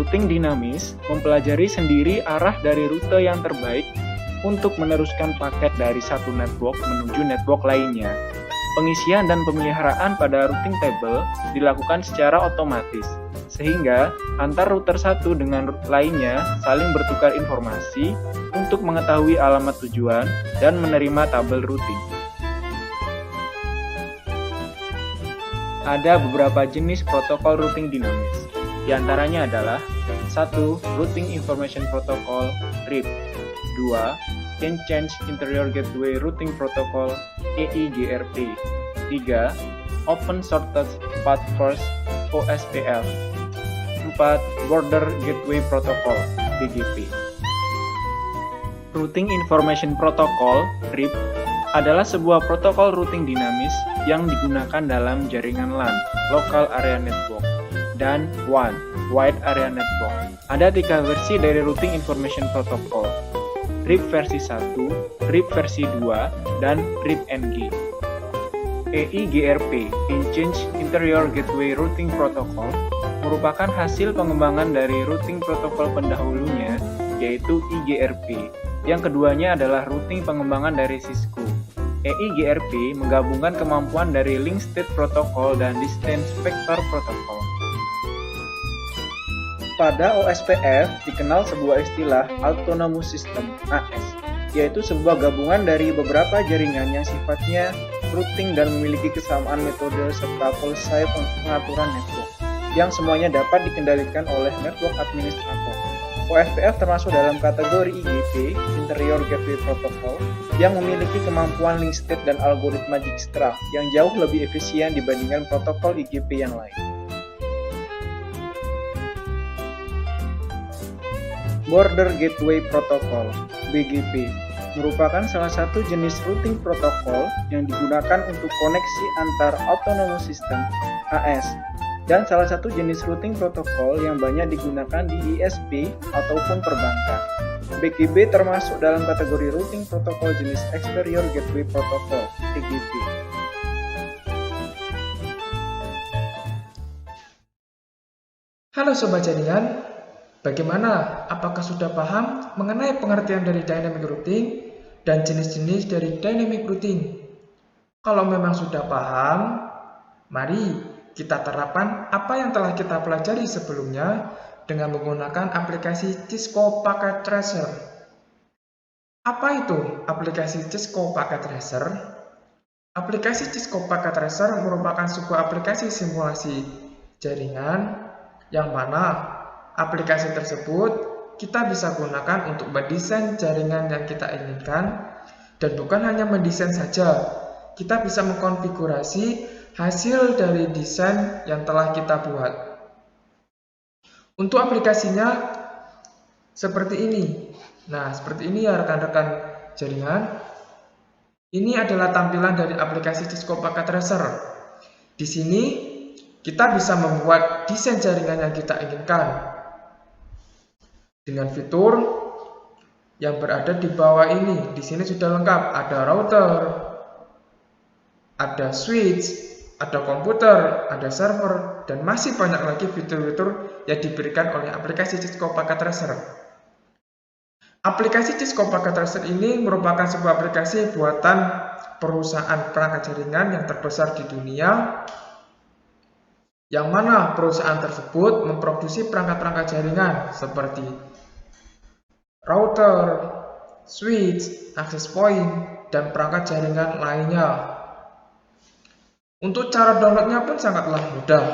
Routing dinamis mempelajari sendiri arah dari rute yang terbaik untuk meneruskan paket dari satu network menuju network lainnya. Pengisian dan pemeliharaan pada routing table dilakukan secara otomatis, sehingga antar router satu dengan lainnya saling bertukar informasi untuk mengetahui alamat tujuan dan menerima tabel routing. Ada beberapa jenis protokol routing dinamis. Di antaranya adalah 1. Routing Information Protocol (RIP). 2. Interchange Interior Gateway Routing Protocol (EIGRP). 3. Open Shortcut Path First (OSPF). 4. Border Gateway Protocol (BGP). Routing Information Protocol (RIP) adalah sebuah protokol routing dinamis yang digunakan dalam jaringan LAN (Local Area Network) dan WAN (Wide Area Network). Ada 3 versi dari Routing Information Protocol: RIP versi 1, RIP versi 2, dan RIP-NG. EIGRP (Interchange Interior Gateway Routing Protocol) merupakan hasil pengembangan dari routing protokol pendahulunya, yaitu IGRP. Yang keduanya adalah routing pengembangan dari Cisco. EIGRP menggabungkan kemampuan dari Link State Protocol dan Distance Vector Protocol. Pada OSPF dikenal sebuah istilah Autonomous System (AS), yaitu sebuah gabungan dari beberapa jaringan yang sifatnya routing dan memiliki kesamaan metode serta policy pengaturan network, yang semuanya dapat dikendalikan oleh network administrator. OSPF termasuk dalam kategori IGP (Interior Gateway Protocol) yang memiliki kemampuan link state dan algoritma Dijkstra yang jauh lebih efisien dibandingkan protokol IGP yang lain. Border Gateway Protocol (BGP) merupakan salah satu jenis routing protokol yang digunakan untuk koneksi antar autonomous system (AS) dan salah satu jenis routing protokol yang banyak digunakan di ISP ataupun perbankan. BGP termasuk dalam kategori routing protokol jenis Exterior Gateway Protocol (EGP). Halo Sobat Jaringan, bagaimana? Apakah sudah paham mengenai pengertian dari Dynamic Routing dan jenis-jenis dari Dynamic Routing? Kalau memang sudah paham, mari kita terapkan apa yang telah kita pelajari sebelumnya dengan menggunakan aplikasi Cisco Packet Tracer. Apa itu aplikasi Cisco Packet Tracer? Aplikasi Cisco Packet Tracer merupakan sebuah aplikasi simulasi jaringan yang mana aplikasi tersebut kita bisa gunakan untuk mendesain jaringan yang kita inginkan, dan bukan hanya mendesain saja, kita bisa mengkonfigurasi hasil dari desain yang telah kita buat. Untuk aplikasinya seperti ini. Nah, seperti ini ya rekan-rekan jaringan. Ini adalah tampilan dari aplikasi Cisco Packet Tracer. Di sini kita bisa membuat desain jaringan yang kita inginkan dengan fitur yang berada di bawah ini. Di sini sudah lengkap, ada router, ada switch, ada komputer, ada server, dan masih banyak lagi fitur-fitur yang diberikan oleh aplikasi Cisco Packet Tracer. Aplikasi Cisco Packet Tracer ini merupakan sebuah aplikasi buatan perusahaan perangkat jaringan yang terbesar di dunia, yang mana perusahaan tersebut memproduksi perangkat-perangkat jaringan seperti router, switch, access point, dan perangkat jaringan lainnya. Untuk cara downloadnya pun sangatlah mudah.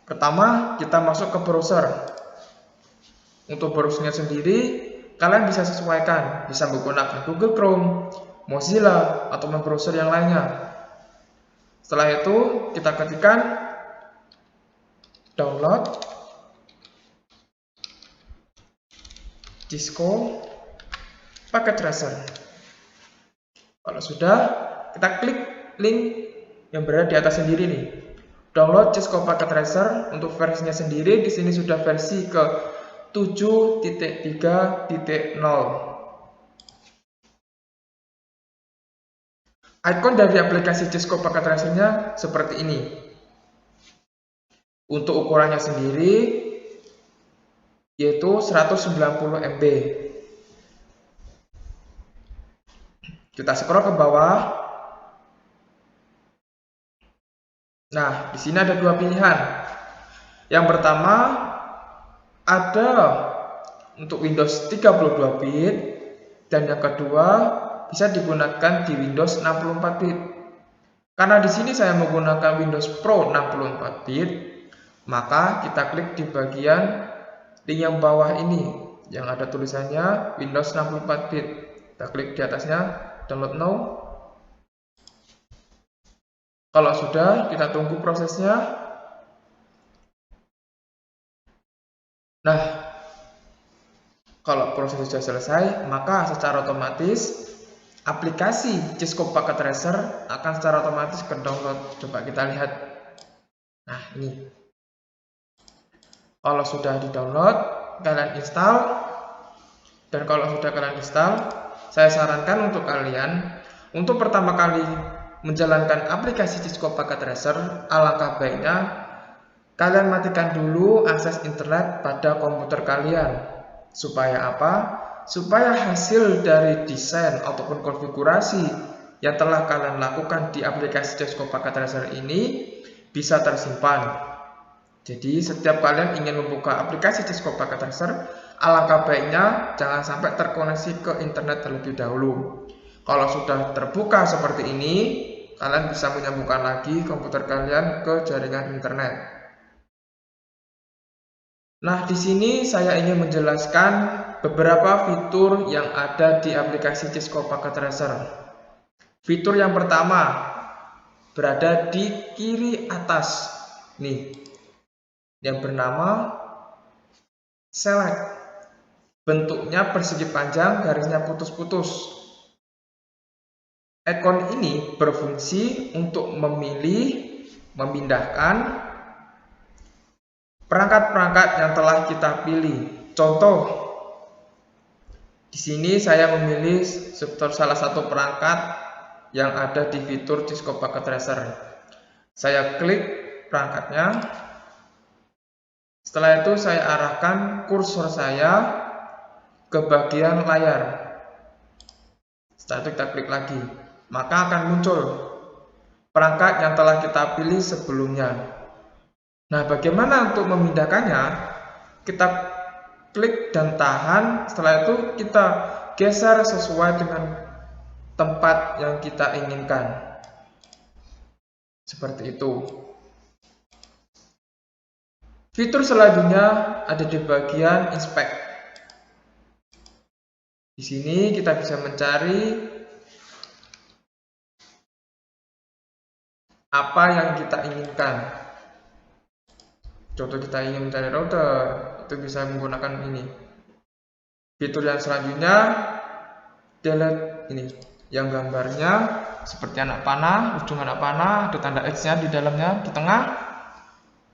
Pertama, kita masuk ke browser. Untuk browsernya sendiri, kalian bisa sesuaikan, bisa menggunakan Google Chrome, Mozilla, atau browser yang lainnya. Setelah itu, kita ketikkan download Cisco Packet Tracer. Kalau sudah, kita klik link yang berada di atas sendiri nih. Download Cisco Packet Tracer. Untuk versinya sendiri di sini sudah versi ke 7.3.0. Icon dari aplikasi Cisco Packet Tracer-nya seperti ini. Untuk ukurannya sendiri yaitu 190 MB. Kita scroll ke bawah. Nah, di sini ada dua pilihan. Yang pertama ada untuk Windows 32 bit dan yang kedua bisa digunakan di Windows 64 bit. Karena di sini saya menggunakan Windows Pro 64 bit, maka kita klik di bagian link yang bawah ini yang ada tulisannya Windows 64 bit. Kita klik di atasnya, download now. Kalau sudah, kita tunggu prosesnya. Nah, kalau proses sudah selesai, maka secara otomatis aplikasi Cisco Packet Tracer akan secara otomatis ke download. Coba kita lihat. Nah, ini. Kalau sudah di download, kalian install. Dan kalau sudah kalian install, saya sarankan untuk kalian untuk pertama kali menjalankan aplikasi Cisco Packet Tracer, alangkah baiknya kalian matikan dulu akses internet pada komputer kalian. Supaya apa? Supaya hasil dari desain ataupun konfigurasi yang telah kalian lakukan di aplikasi Cisco Packet Tracer ini bisa tersimpan. Jadi setiap kalian ingin membuka aplikasi Cisco Packet Tracer, alangkah baiknya jangan sampai terkoneksi ke internet terlebih dahulu. Kalau sudah terbuka seperti ini, kalian bisa menyambungkan lagi komputer kalian ke jaringan internet. Nah, di sini saya ingin menjelaskan beberapa fitur yang ada di aplikasi Cisco Packet Tracer. Fitur yang pertama berada di kiri atas, nih, yang bernama Select. Bentuknya persegi panjang, garisnya putus-putus. Ikon ini berfungsi untuk memilih, memindahkan perangkat-perangkat yang telah kita pilih. Contoh, di sini saya memilih salah satu perangkat yang ada di fitur Cisco Packet Tracer. Saya klik perangkatnya. Setelah itu saya arahkan kursor saya ke bagian layar. Setelah itu kita klik lagi, maka akan muncul perangkat yang telah kita pilih sebelumnya. Nah, bagaimana untuk memindahkannya? Kita klik dan tahan, setelah itu kita geser sesuai dengan tempat yang kita inginkan. Seperti itu. Fitur selanjutnya ada di bagian Inspect. Di sini kita bisa mencari apa yang kita inginkan. Contoh, kita ingin mencari router, itu bisa menggunakan ini. Fitur yang selanjutnya, delete ini, yang gambarnya seperti anak panah, ujung anak panah, ada tanda X-nya di dalamnya, di tengah.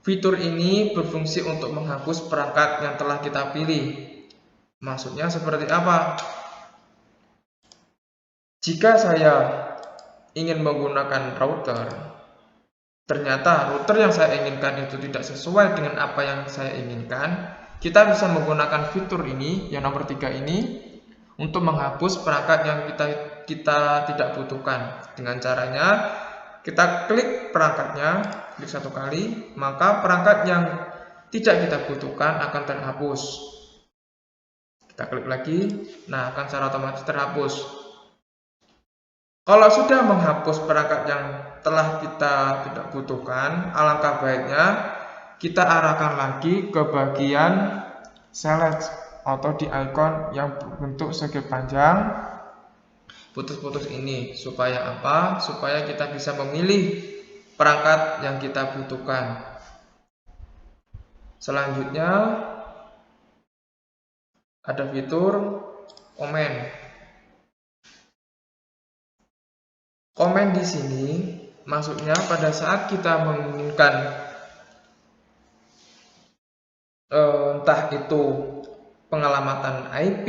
Fitur ini berfungsi untuk menghapus perangkat yang telah kita pilih. Maksudnya seperti apa? Jika saya ingin menggunakan router, ternyata router yang saya inginkan itu tidak sesuai dengan apa yang saya inginkan, kita bisa menggunakan fitur ini, yang nomor 3 ini, untuk menghapus perangkat yang kita tidak butuhkan. Dengan caranya, kita klik perangkatnya, klik satu kali, maka perangkat yang tidak kita butuhkan akan terhapus. Kita klik lagi, nah akan secara otomatis terhapus. Kalau sudah menghapus perangkat yang telah kita tidak butuhkan, alangkah baiknya kita arahkan lagi ke bagian Select atau di ikon yang berbentuk segi panjang putus-putus ini. Supaya apa? Supaya kita bisa memilih perangkat yang kita butuhkan. Selanjutnya ada fitur komen. Komen di sini maksudnya pada saat kita menginginkan entah itu pengelamatan IP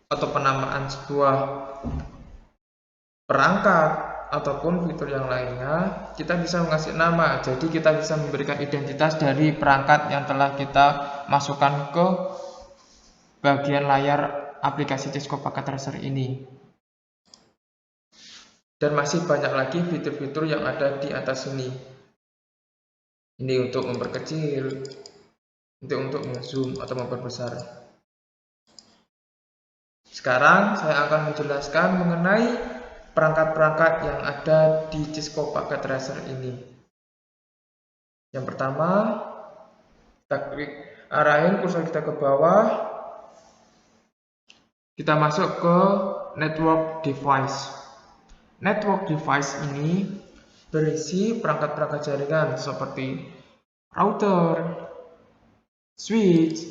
atau penamaan sebuah perangkat ataupun fitur yang lainnya, kita bisa mengasih nama. Jadi kita bisa memberikan identitas dari perangkat yang telah kita masukkan ke bagian layar aplikasi Cisco Packet Tracer ini. Dan masih banyak lagi fitur-fitur yang ada di atas sini. Ini untuk memperkecil, untuk zoom atau memperbesar. Sekarang saya akan menjelaskan mengenai perangkat-perangkat yang ada di Cisco Packet Tracer ini. Yang pertama, kita klik, arahin kursor kita ke bawah, kita masuk ke network device. Network device ini berisi perangkat-perangkat jaringan seperti router, switch,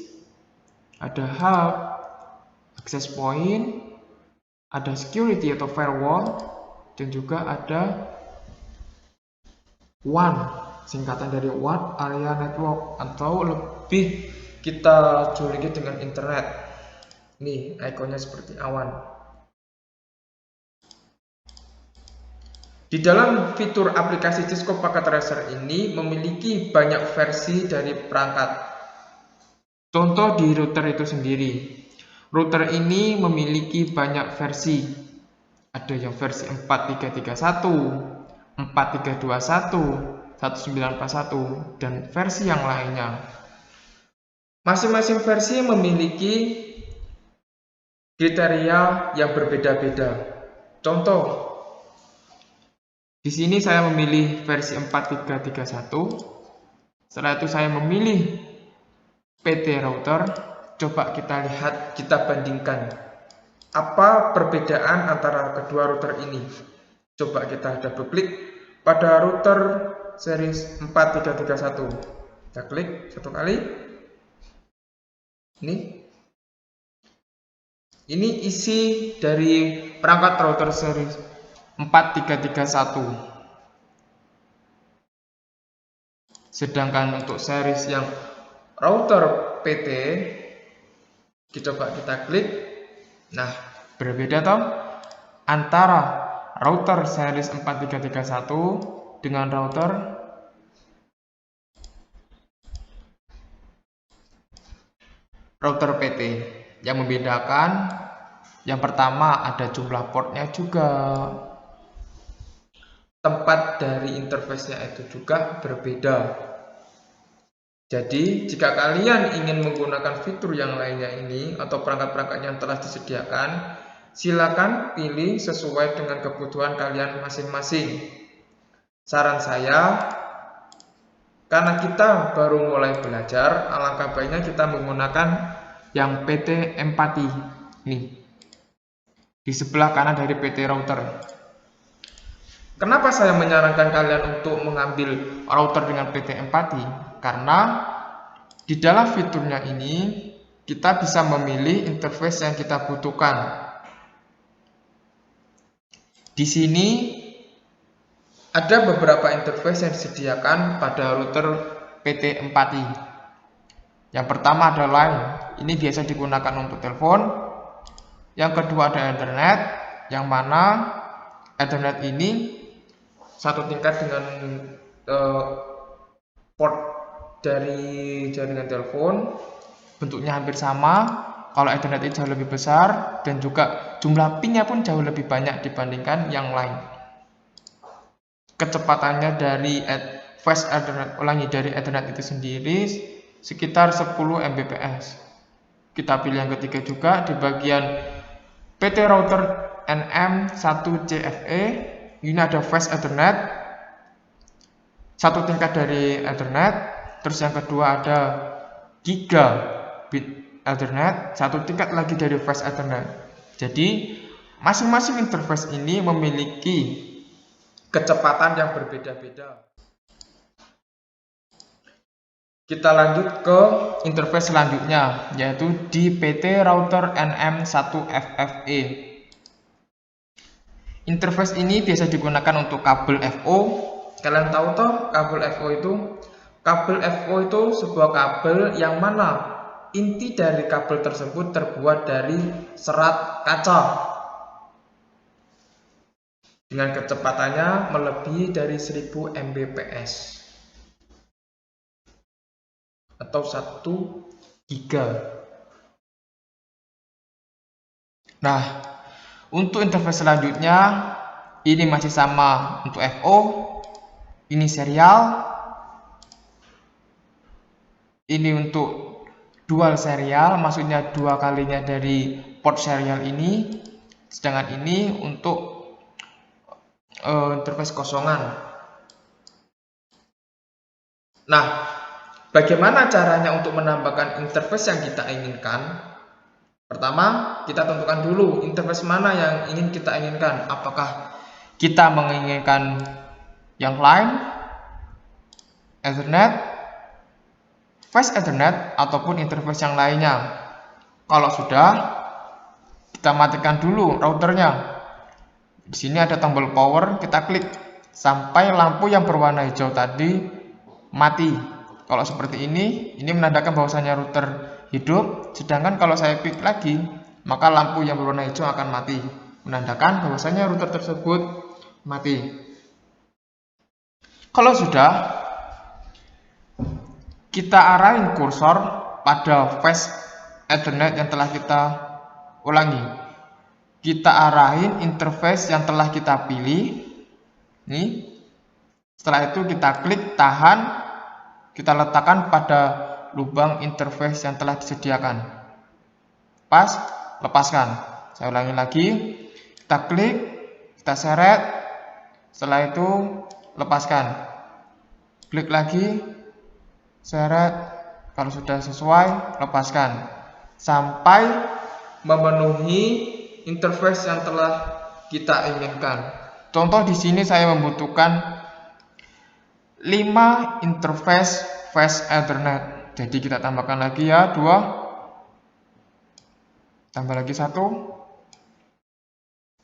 ada hub, access point, ada security atau firewall, dan juga ada WAN, singkatan dari Wide Area Network, atau lebih kita juluki dengan internet. Nih, ikonnya seperti awan. Di dalam fitur aplikasi Cisco Packet Tracer ini memiliki banyak versi dari perangkat. Contoh di router itu sendiri. Router ini memiliki banyak versi. Ada yang versi 4331, 4321, 1941, dan versi yang lainnya. Masing-masing versi memiliki kriteria yang berbeda-beda. Contoh, di sini saya memilih versi 4331. Setelah itu saya memilih PT router. Coba kita lihat, kita bandingkan apa perbedaan antara kedua router ini. Coba kita double klik pada router series 4331. Kita klik satu kali. Ini isi dari perangkat router series 4331. Sedangkan untuk series yang router PT, coba kita klik. Nah, berbeda toh antara router series 4331 dengan router PT. Yang membedakan, yang pertama ada jumlah portnya juga. Tempat dari interface-nya itu juga berbeda. Jadi, jika kalian ingin menggunakan fitur yang lainnya ini atau perangkat-perangkat yang telah disediakan, silakan pilih sesuai dengan kebutuhan kalian masing-masing. Saran saya, karena kita baru mulai belajar, alangkah baiknya kita menggunakan yang PT Empati. Nih, di sebelah kanan dari PT router. Kenapa saya menyarankan kalian untuk mengambil router dengan PT Empati? Karena di dalam fiturnya ini kita bisa memilih interface yang kita butuhkan. Di sini ada beberapa interface yang disediakan pada router PT Empati. Yang pertama ada line. Ini biasa digunakan untuk telepon. Yang kedua ada Ethernet, yang mana Ethernet ini satu tingkat dengan port dari jaringan telepon, bentuknya hampir sama. Kalau Ethernet itu jauh lebih besar dan juga jumlah pin-nya pun jauh lebih banyak dibandingkan yang lain. Kecepatannya dari fast Ethernet, dari Ethernet itu sendiri sekitar 10 Mbps. Kita pilih yang ketiga juga di bagian PT router NM1CFE. Ini ada fast Ethernet, satu tingkat dari Ethernet. Terus yang kedua ada gigabit Ethernet, satu tingkat lagi dari fast Ethernet. Jadi masing-masing interface ini memiliki kecepatan yang berbeda-beda. Kita lanjut ke interface selanjutnya, yaitu di PT router NM1FFE. Interface ini biasa digunakan untuk kabel FO. Kalian tahu toh kabel FO itu? Kabel FO itu sebuah kabel yang mana inti dari kabel tersebut terbuat dari serat kaca. dengan kecepatannya melebihi dari 1000 Mbps atau 1 giga. Nah, untuk interface selanjutnya ini masih sama untuk FO, ini serial, ini untuk dual serial, maksudnya 2 kalinya dari port serial ini, sedangkan ini untuk interface kosongan. Nah, bagaimana caranya untuk menambahkan interface yang kita inginkan? Pertama, kita tentukan dulu interface mana yang ingin kita inginkan. Apakah kita menginginkan yang LAN, Ethernet, Fast Ethernet, ataupun interface yang lainnya. Kalau sudah, kita matikan dulu routernya. Di sini ada tombol power, kita klik sampai lampu yang berwarna hijau tadi mati. Kalau seperti ini menandakan bahwasanya router hidup, sedangkan kalau saya klik lagi, maka lampu yang berwarna hijau akan mati, menandakan bahwasanya router tersebut mati. Kalau sudah, kita arahin kursor pada Fast Ethernet yang telah kita ulangi. Kita arahin interface yang telah kita pilih. Nih. Setelah itu kita klik tahan, kita letakkan pada lubang interface yang telah disediakan. Pas, lepaskan. Saya ulangi lagi. Kita klik, kita seret. Setelah itu lepaskan. Klik lagi, seret. Kalau sudah sesuai, lepaskan. Sampai memenuhi interface yang telah kita inginkan. Contoh di sini saya membutuhkan 5 interface Fast Ethernet. Jadi kita tambahkan lagi ya 2. Tambah lagi 1.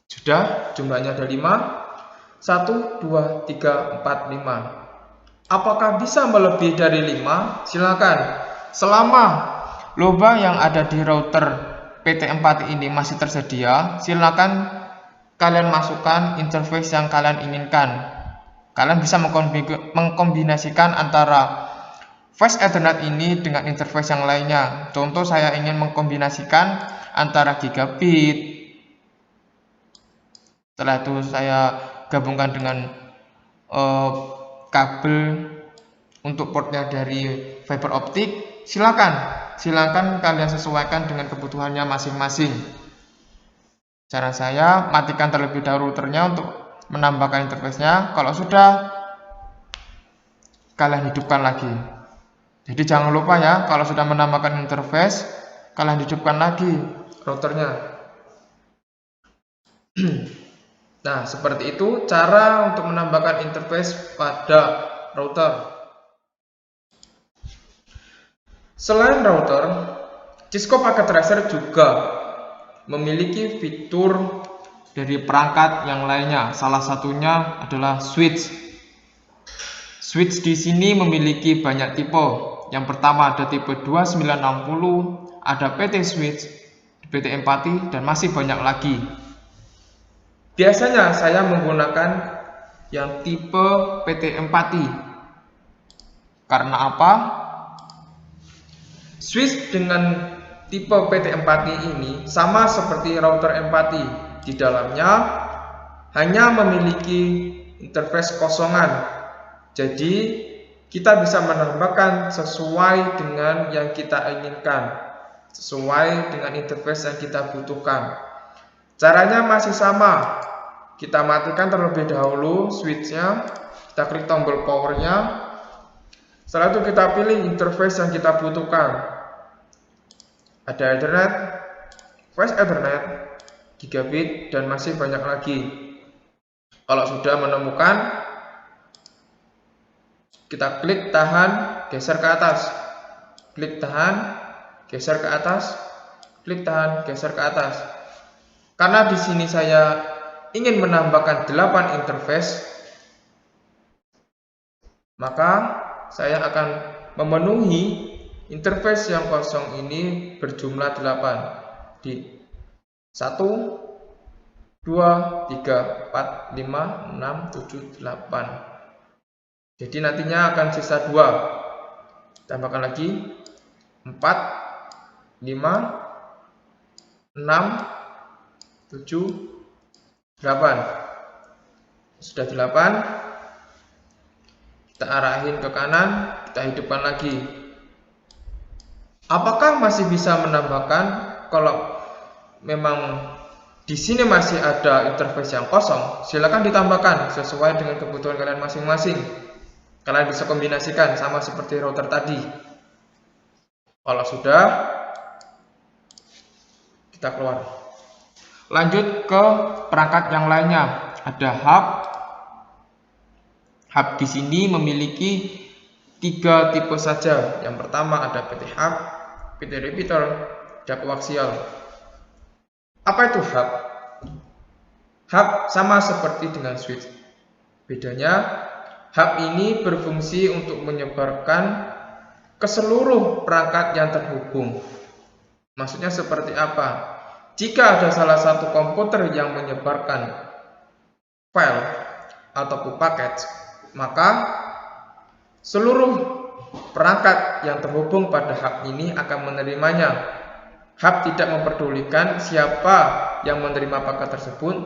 Sudah, jumlahnya ada 5. 1, 2, 3, 4, 5. Apakah bisa melebihi dari 5? Silakan. Selama lubang yang ada di router PT4 ini masih tersedia, silakan kalian masukkan interface yang kalian inginkan. Kalian bisa mengkombinasikan antara Fast Ethernet ini dengan interface yang lainnya. Contoh saya ingin mengkombinasikan antara gigabit. Setelah itu saya gabungkan dengan kabel untuk portnya dari fiber optik. Silakan kalian sesuaikan dengan kebutuhannya masing-masing. Cara saya, matikan terlebih dahulu routernya untuk menambahkan interface-nya. Kalau sudah, kalian hidupkan lagi. Jadi jangan lupa ya, kalau sudah menambahkan interface, kalian hidupkan lagi routernya. Nah, seperti itu cara untuk menambahkan interface pada router. Selain router, Cisco Packet Tracer juga memiliki fitur dari perangkat yang lainnya. Salah satunya adalah switch. Switch di sini memiliki banyak tipe. Yang pertama ada tipe 2960, ada PT switch, PT empati, dan masih banyak lagi. Biasanya saya menggunakan yang tipe PT empati. Karena apa? Switch dengan tipe PT empati ini sama seperti router empati. Di dalamnya hanya memiliki interface kosongan. Jadi kita bisa menambahkan sesuai dengan yang kita inginkan, sesuai dengan interface yang kita butuhkan. Caranya masih sama. Kita matikan terlebih dahulu switchnya, kita klik tombol powernya. Setelah itu kita pilih interface yang kita butuhkan. Ada Ethernet, Fast Ethernet, gigabit, dan masih banyak lagi. Kalau sudah menemukan, kita klik tahan, geser ke atas. Klik tahan, geser ke atas. Klik tahan, geser ke atas. Karena di sini saya ingin menambahkan 8 interface, maka saya akan memenuhi interface yang kosong ini berjumlah 8 di 1, 2, 3, 4, 5, 6, 7, 8. Jadi nantinya akan sisa 2. Tambahkan lagi 4, 5, 6, 7, 8. Sudah 8. Kita arahin ke kanan, kita hidupkan lagi. Apakah masih bisa menambahkan? Kalau memang di sini masih ada interface yang kosong, silakan ditambahkan sesuai dengan kebutuhan kalian masing-masing. Kalian bisa kombinasikan sama seperti router tadi. Kalau sudah, kita keluar. Lanjut ke perangkat yang lainnya. Ada hub. Hub di sini memiliki 3 tipe saja. Yang pertama ada PT hub, PT repeater, dan koaksial. Apa itu hub? Hub sama seperti dengan switch. Bedanya, hub ini berfungsi untuk menyebarkan ke seluruh perangkat yang terhubung. Maksudnya seperti apa? Jika ada salah satu komputer yang menyebarkan file ataupun paket, maka seluruh perangkat yang terhubung pada hub ini akan menerimanya. Hub tidak memperdulikan siapa yang menerima paket tersebut.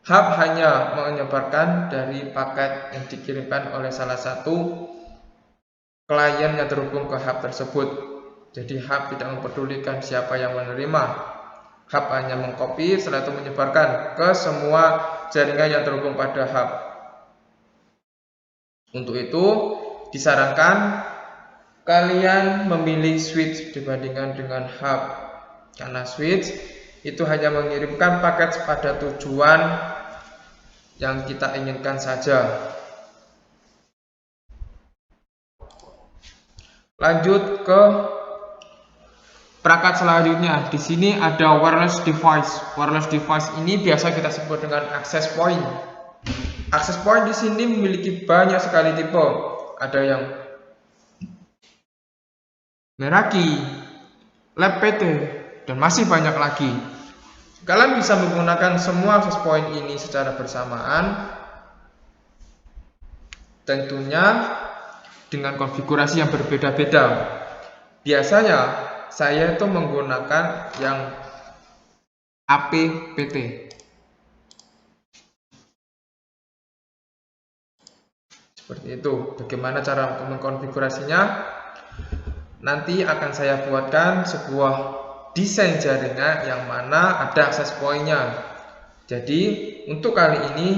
Hub hanya menyebarkan dari paket yang dikirimkan oleh salah satu klien yang terhubung ke hub tersebut. Jadi hub tidak memperdulikan siapa yang menerima. Hub hanya mengcopy, setelah itu menyebarkan ke semua jaringan yang terhubung pada hub. Untuk itu, disarankan kalian memilih switch dibandingkan dengan hub. Karena switch itu hanya mengirimkan paket pada tujuan yang kita inginkan saja. Lanjut ke perangkat selanjutnya. Di sini ada wireless device. Wireless device ini biasa kita sebut dengan access point. Access point di sini memiliki banyak sekali tipe. Ada yang Meraki, LabPT, dan masih banyak lagi. Kalian bisa menggunakan semua access point ini secara bersamaan, tentunya dengan konfigurasi yang berbeda-beda. Biasanya saya itu menggunakan yang APPT. Seperti itu. Bagaimana cara mengkonfigurasinya? Nanti akan saya buatkan sebuah desain jaringan yang mana ada access point-nya. Jadi untuk kali ini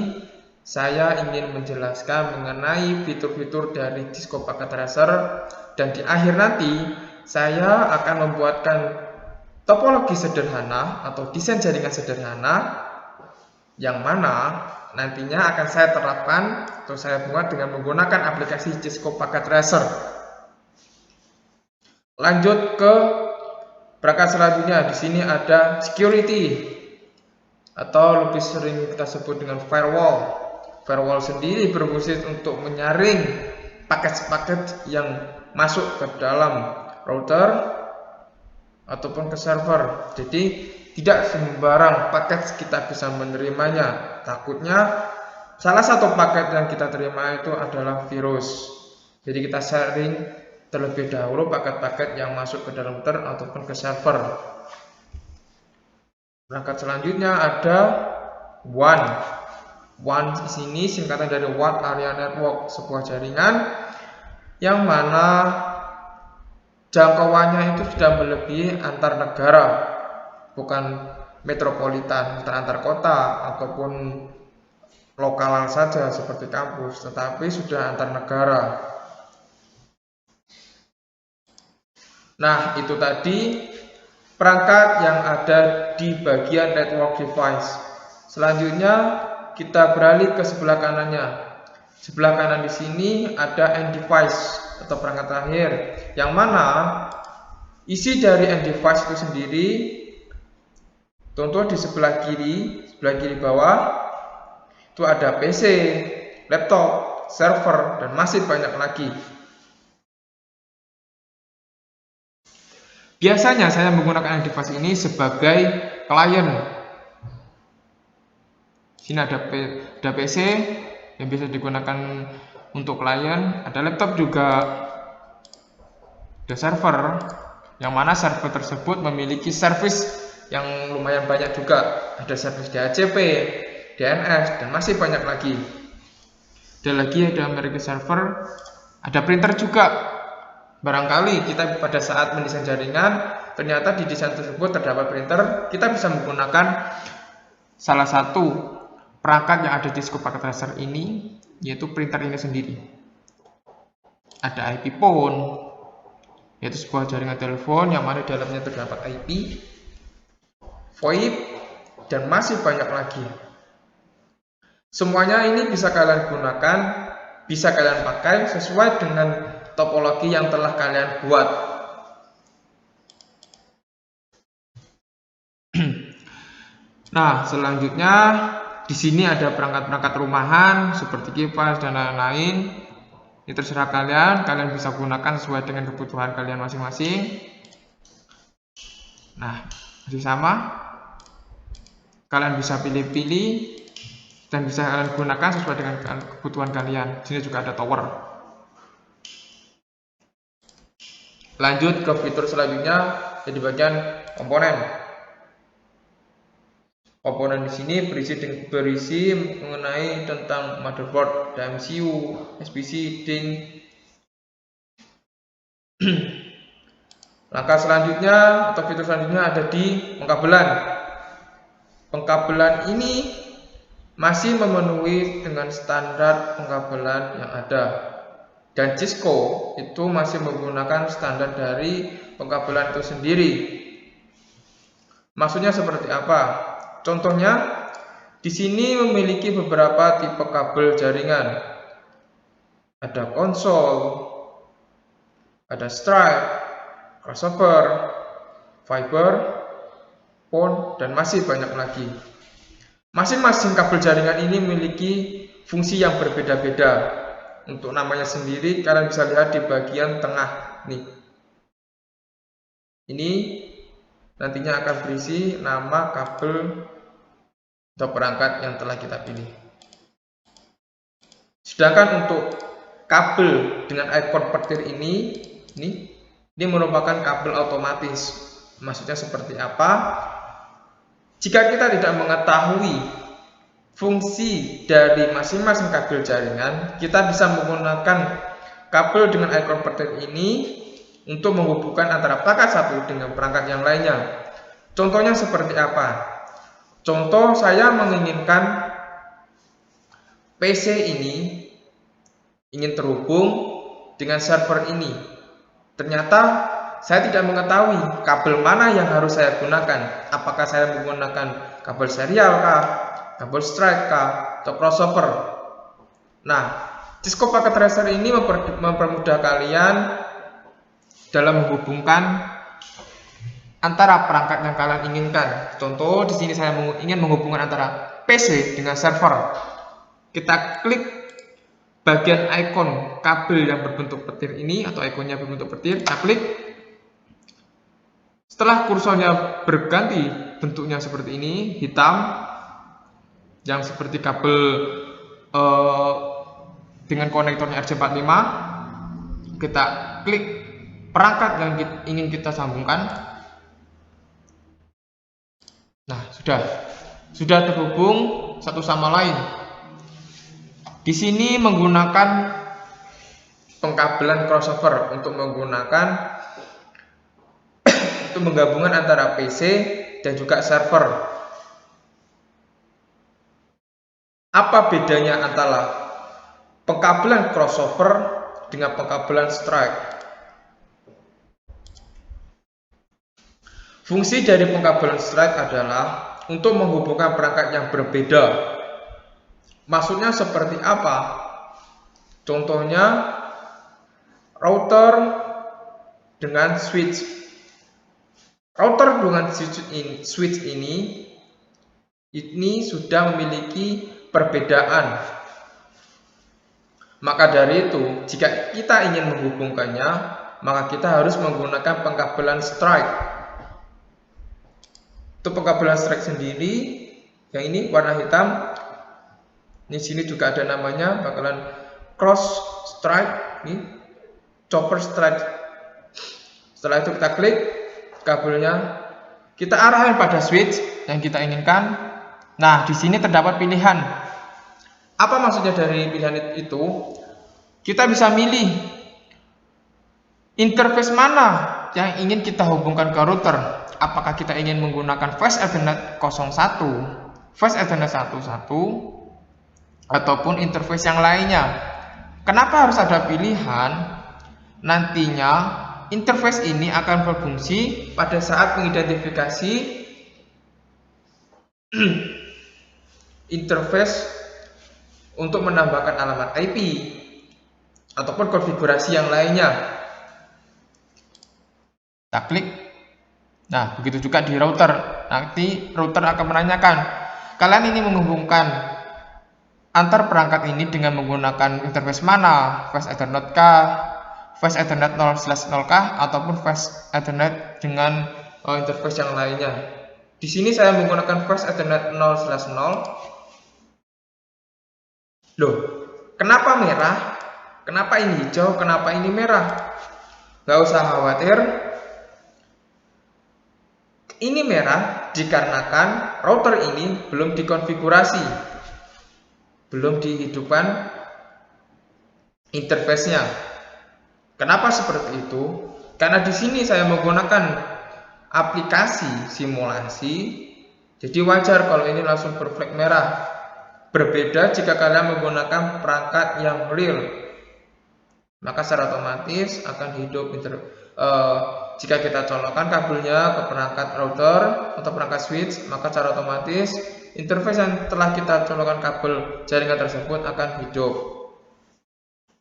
saya ingin menjelaskan mengenai fitur-fitur dari Disco Packet Tracer, dan di akhir nanti saya akan membuatkan topologi sederhana atau desain jaringan sederhana yang mana nantinya akan saya terapkan atau saya buat dengan menggunakan aplikasi Disco Packet Tracer. Lanjut ke perangkat selanjutnya. Di sini ada security atau lebih sering kita sebut dengan firewall. Firewall sendiri berfungsi untuk menyaring paket-paket yang masuk ke dalam router ataupun ke server. Jadi tidak sembarang paket kita bisa menerimanya. Takutnya salah satu paket yang kita terima itu adalah virus. Jadi kita sharing terlebih dahulu paket-paket yang masuk ke dalam router ataupun ke server. Perangkat selanjutnya ada WAN. WAN di sini singkatan dari Wide Area Network, sebuah jaringan yang mana jangkauannya itu sudah melebihi antar negara, bukan metropolitan, bukan antar kota ataupun lokalan saja seperti kampus, tetapi sudah antar negara. Nah, itu tadi perangkat yang ada di bagian network device. Selanjutnya kita beralih ke sebelah kanannya. Sebelah kanan di sini ada end device atau perangkat terakhir, yang mana isi dari end device itu sendiri, contoh di sebelah kiri bawah itu ada PC, laptop, server, dan masih banyak lagi. Biasanya saya menggunakan end device ini sebagai klien. Sini ada PC yang bisa digunakan untuk klien, ada laptop juga, ada server, yang mana server tersebut memiliki service yang lumayan banyak juga. Ada service DHCP, DNS, dan masih banyak lagi. Ada memiliki server, ada printer juga. Barangkali kita pada saat mendesain jaringan, ternyata di desain tersebut terdapat printer, kita bisa menggunakan salah satu perangkat yang ada di scope packet tracer ini, yaitu printer ini sendiri. Ada IP phone, yaitu sebuah jaringan telepon yang mana di dalamnya terdapat IP, VoIP, dan masih banyak lagi. Semuanya ini bisa kalian gunakan, bisa kalian pakai sesuai dengan topologi yang telah kalian buat. Nah, selanjutnya di sini ada perangkat-perangkat rumahan seperti kipas dan lain-lain. Ini terserah kalian bisa gunakan sesuai dengan kebutuhan kalian masing-masing. Nah, masih sama. Kalian bisa pilih-pilih dan bisa kalian gunakan sesuai dengan kebutuhan kalian. Di sini juga ada tower. Lanjut ke fitur selanjutnya, di bagian komponen. Komponen di sini berisi mengenai tentang motherboard, MCU, SPC, DING. Langkah selanjutnya atau fitur selanjutnya ada di pengkabelan. Pengkabelan ini masih memenuhi dengan standar pengkabelan yang ada. Dan Cisco itu masih menggunakan standar dari pengkabelan itu sendiri. Maksudnya seperti apa? Contohnya, di sini memiliki beberapa tipe kabel jaringan. Ada konsol, ada stripe, crossover, fiber, PON, dan masih banyak lagi. Masing-masing kabel jaringan ini memiliki fungsi yang berbeda-beda. Untuk namanya sendiri, kalian bisa lihat di bagian tengah nih. Ini nantinya akan berisi nama kabel atau perangkat yang telah kita pilih. Sedangkan untuk kabel dengan ikon petir ini merupakan kabel otomatis. Maksudnya seperti apa? Jika kita tidak mengetahui fungsi dari masing-masing kabel jaringan, kita bisa menggunakan kabel dengan ikon petir ini untuk menghubungkan antara perangkat satu dengan perangkat yang lainnya. Contohnya seperti apa? Contoh, saya menginginkan PC ini ingin terhubung dengan server ini. Ternyata saya tidak mengetahui kabel mana yang harus saya gunakan. Apakah saya menggunakan kabel serial kah, kabel strike kah, atau crossover. Nah, Cisco Packet Tracer ini mempermudah kalian dalam menghubungkan antara perangkat yang kalian inginkan. Contoh, di sini saya ingin menghubungkan antara PC dengan server. Kita klik bagian ikon kabel yang berbentuk petir ini atau ikonnya berbentuk petir, kita klik. Setelah kursornya berganti bentuknya seperti ini, hitam, yang seperti kabel dengan konektornya RJ45, kita klik perangkat yang ingin kita sambungkan. Nah, sudah terhubung satu sama lain. Di sini menggunakan pengkabelan crossover untuk menggabungkan antara PC dan juga server. Apa bedanya antara pengkabelan crossover dengan pengkabelan strike? Fungsi dari pengkabelan strike adalah untuk menghubungkan perangkat yang berbeda. Maksudnya seperti apa? Contohnya, router dengan switch. Router dengan switch ini sudah memiliki perbedaan. Maka dari itu, jika kita ingin menghubungkannya, maka kita harus menggunakan pengkabelan strike. Untuk pengkabelan strike sendiri, yang ini warna hitam, Ini sini juga ada namanya, bakalan cross strike, ini chopper strike. Setelah itu kita klik kabelnya, kita arahkan pada switch yang kita inginkan. Nah, di sini terdapat pilihan. Apa maksudnya dari pilihan itu? Kita bisa milih interface mana yang ingin kita hubungkan ke router. Apakah kita ingin menggunakan Fast Ethernet 01, Fast Ethernet 11, ataupun interface yang lainnya. Kenapa harus ada pilihan? Nantinya interface ini akan berfungsi pada saat mengidentifikasi interface untuk menambahkan alamat IP ataupun konfigurasi yang lainnya. Kita klik. Nah, begitu juga di router. Nanti router akan menanyakan, kalian ini menghubungkan antar perangkat ini dengan menggunakan interface mana? Fast Ethernet kah? Fast Ethernet 0/0 kah? Ataupun Fast Ethernet dengan interface yang lainnya. Di sini saya menggunakan Fast Ethernet 0/0. Loh, kenapa merah? Kenapa ini hijau? Kenapa ini merah? Gak usah khawatir. Ini merah dikarenakan router ini belum dikonfigurasi, belum dihidupkan interface-nya. Kenapa seperti itu? Karena di sini saya menggunakan aplikasi simulasi, jadi wajar kalau ini langsung berflag merah. Berbeda jika kalian menggunakan perangkat yang real, maka secara otomatis akan hidup jika kita colokkan kabelnya ke perangkat router atau perangkat switch, maka secara otomatis interface yang telah kita colokkan kabel jaringan tersebut akan hidup.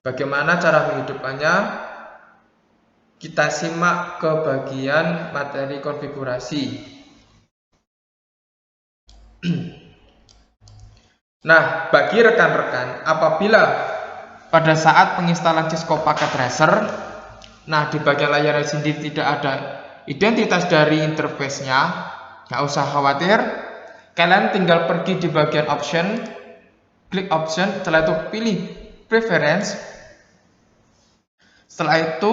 Bagaimana cara menghidupkannya? Kita simak ke bagian materi konfigurasi. Nah, bagi rekan-rekan, apabila pada saat penginstalan Cisco Packet Tracer, nah di bagian layar sendiri tidak ada identitas dari interface-nya, nggak usah khawatir. Kalian tinggal pergi di bagian option, klik option, setelah itu pilih preference. Setelah itu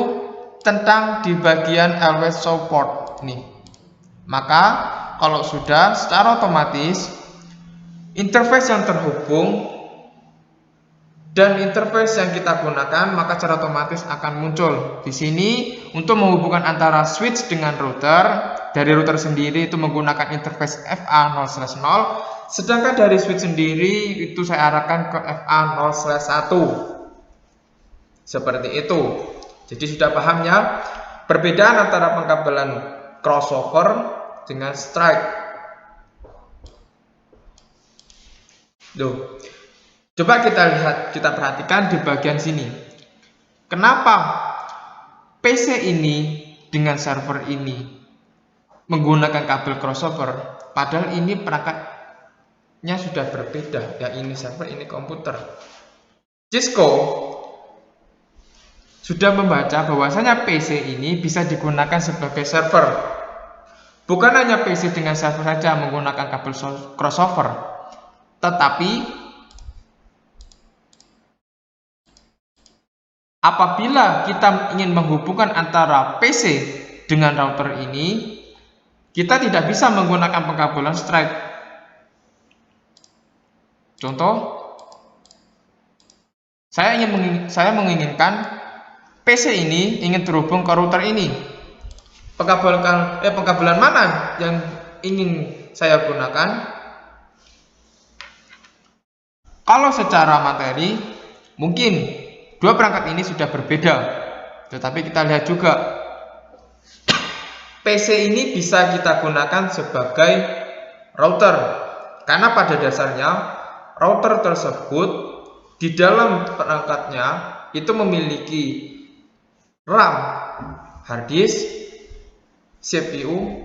tentang di bagian always show port nih. Maka kalau sudah, secara otomatis interface yang terhubung dan interface yang kita gunakan, maka secara otomatis akan muncul di sini. Untuk menghubungkan antara switch dengan router, dari router sendiri itu menggunakan interface FA0/0, sedangkan dari switch sendiri itu saya arahkan ke FA0/1. Seperti itu. Jadi sudah pahamnya perbedaan antara pengkabelan crossover dengan strike. Loh, coba kita lihat, kita perhatikan di bagian sini. Kenapa PC ini dengan server ini menggunakan kabel crossover, padahal ini perangkatnya sudah berbeda. Ya, ini server, ini komputer. Cisco sudah membaca bahwasanya PC ini bisa digunakan sebagai server. Bukan hanya PC dengan server saja menggunakan kabel crossover, tetapi apabila kita ingin menghubungkan antara PC dengan router ini, kita tidak bisa menggunakan pengkabelan strike. Contoh, saya menginginkan PC ini ingin terhubung ke router ini. Pengkabelan mana yang ingin saya gunakan? Kalau secara materi mungkin dua perangkat ini sudah berbeda, tetapi kita lihat juga PC ini bisa kita gunakan sebagai router, karena pada dasarnya router tersebut di dalam perangkatnya itu memiliki RAM, hard disk, CPU,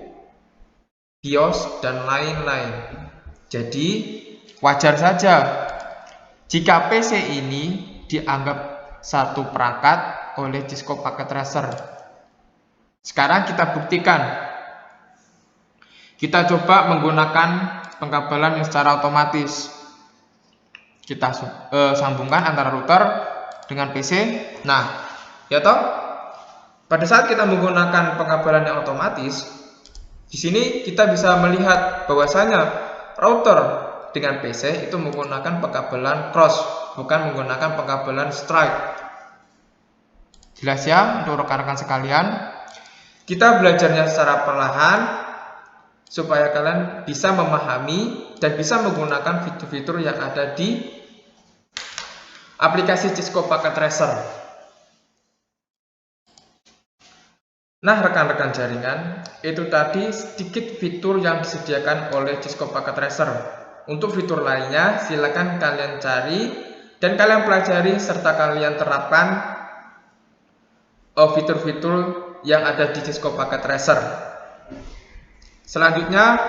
BIOS, dan lain-lain. Jadi wajar saja jika PC ini dianggap satu perangkat oleh Cisco Packet Tracer. Sekarang kita buktikan. Kita coba menggunakan pengkabelan yang secara otomatis. kita sambungkan antara router dengan PC. Nah, ya toh, pada saat kita menggunakan pengabelan yang otomatis, di sini kita bisa melihat bahwasanya router dengan PC itu menggunakan pengabelan cross, bukan menggunakan pengabelan straight. Jelas ya untuk rekan-rekan sekalian? Kita belajarnya secara perlahan supaya kalian bisa memahami dan bisa menggunakan fitur-fitur yang ada di aplikasi Cisco Packet Tracer. Nah, rekan-rekan jaringan, itu tadi sedikit fitur yang disediakan oleh Cisco Packet Tracer. Untuk fitur lainnya, silakan kalian cari dan kalian pelajari serta kalian terapkan fitur-fitur yang ada di Cisco Packet Tracer. Selanjutnya,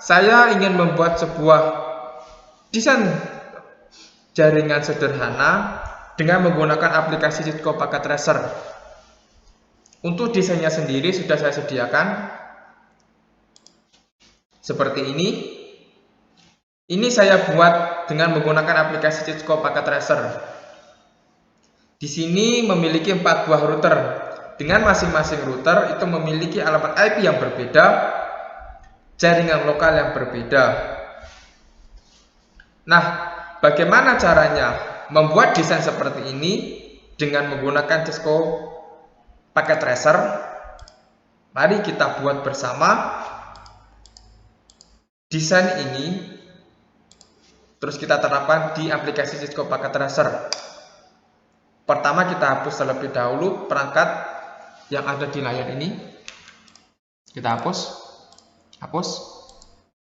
saya ingin membuat sebuah desain jaringan sederhana dengan menggunakan aplikasi Cisco Packet Tracer. Untuk desainnya sendiri sudah saya sediakan seperti ini. Ini saya buat dengan menggunakan aplikasi Cisco Packet Tracer. Di sini memiliki 4 buah router. Dengan masing-masing router itu memiliki alamat IP yang berbeda, jaringan lokal yang berbeda. Nah, bagaimana caranya membuat desain seperti ini dengan menggunakan Cisco Packet Tracer? Mari kita buat bersama desain ini, terus kita terapkan di aplikasi Cisco Packet Tracer. Pertama, kita hapus terlebih dahulu perangkat yang ada di layar ini. Kita hapus, hapus,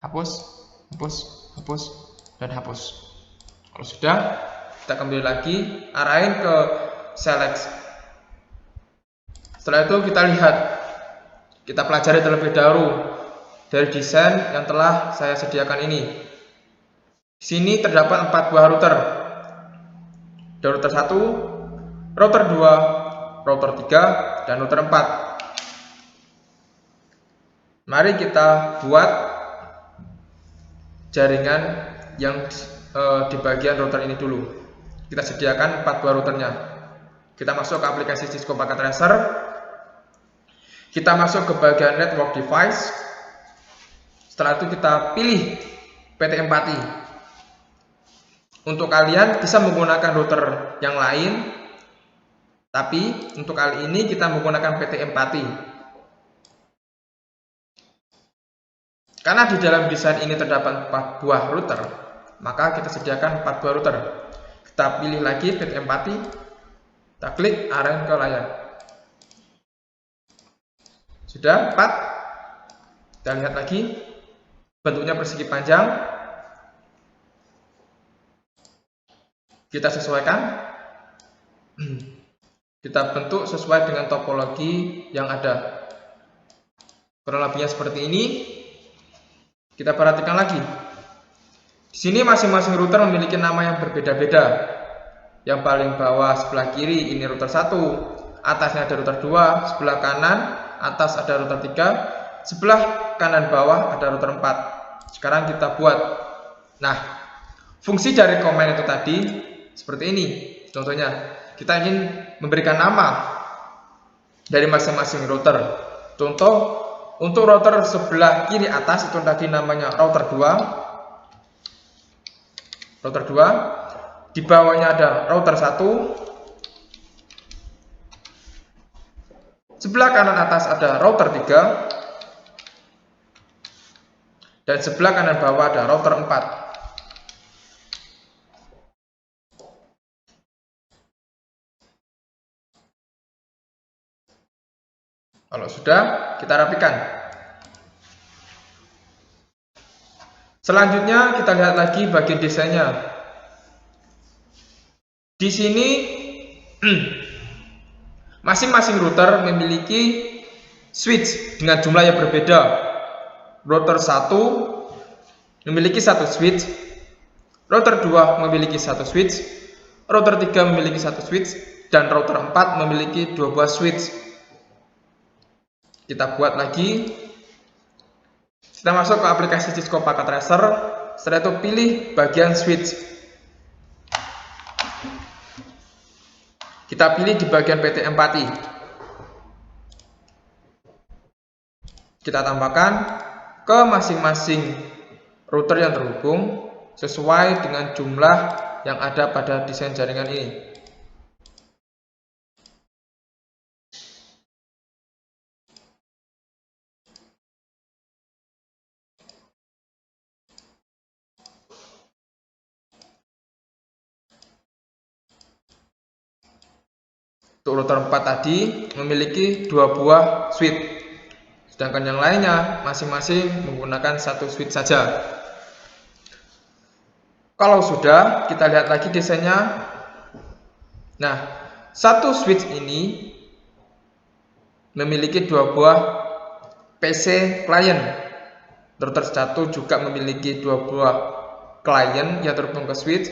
hapus, hapus, hapus, dan hapus. Kalau sudah, kita kembali lagi, arahin ke select. Setelah itu kita lihat, kita pelajari terlebih dahulu dari desain yang telah saya sediakan ini. Di sini terdapat 4 buah router. Ada router 1, router 2, router 3, dan router 4. Mari kita buat jaringan yang di bagian router ini dulu. Kita sediakan 4 buah routernya. Kita masuk ke aplikasi Cisco Packet Tracer. Kita masuk ke bagian network device. Setelah itu kita pilih PT Empati. Untuk kalian bisa menggunakan router yang lain, tapi untuk kali ini kita menggunakan PT Empati. Karena di dalam desain ini terdapat 4 buah router, maka kita sediakan 4 buah router. Kita pilih lagi PT Empati, kita klik arahin ke layar. Sudah 4. Kita lihat lagi, bentuknya persegi panjang. Kita sesuaikan. Kita bentuk sesuai dengan topologi yang ada. Kurang lebihnya seperti ini. Kita perhatikan lagi. Di sini masing-masing router memiliki nama yang berbeda-beda. Yang paling bawah sebelah kiri ini router 1, atasnya ada router 2, sebelah kanan atas ada router 3, sebelah kanan bawah ada router 4. Sekarang kita buat. Nah, fungsi dari command itu tadi seperti ini. Contohnya, kita ingin memberikan nama dari masing-masing router. Contoh, untuk router sebelah kiri atas itu tadi namanya router 2. Router 2. Di bawahnya ada router 1. Sebelah kanan atas ada router 3. Dan sebelah kanan bawah ada router 4. Kalau sudah, kita rapikan. Selanjutnya kita lihat lagi bagian desainnya. Di sini masing-masing router memiliki switch dengan jumlah yang berbeda. Router 1 memiliki 1 switch, router 2 memiliki 1 switch, router 3 memiliki 1 switch, dan router 4 memiliki 2 buah switch. Kita buat lagi. Kita masuk ke aplikasi Cisco Packet Tracer. Setelah itu pilih bagian switch. Kita pilih di bagian PT empati. Kita tambahkan ke masing-masing router yang terhubung sesuai dengan jumlah yang ada pada desain jaringan ini. Untuk router 4 tadi memiliki 2 buah switch, sedangkan yang lainnya masing-masing menggunakan 1 switch saja. Kalau sudah, kita lihat lagi desainnya. Nah, 1 switch ini memiliki 2 buah PC client. Router 1 juga memiliki 2 buah client yang terhubung ke switch.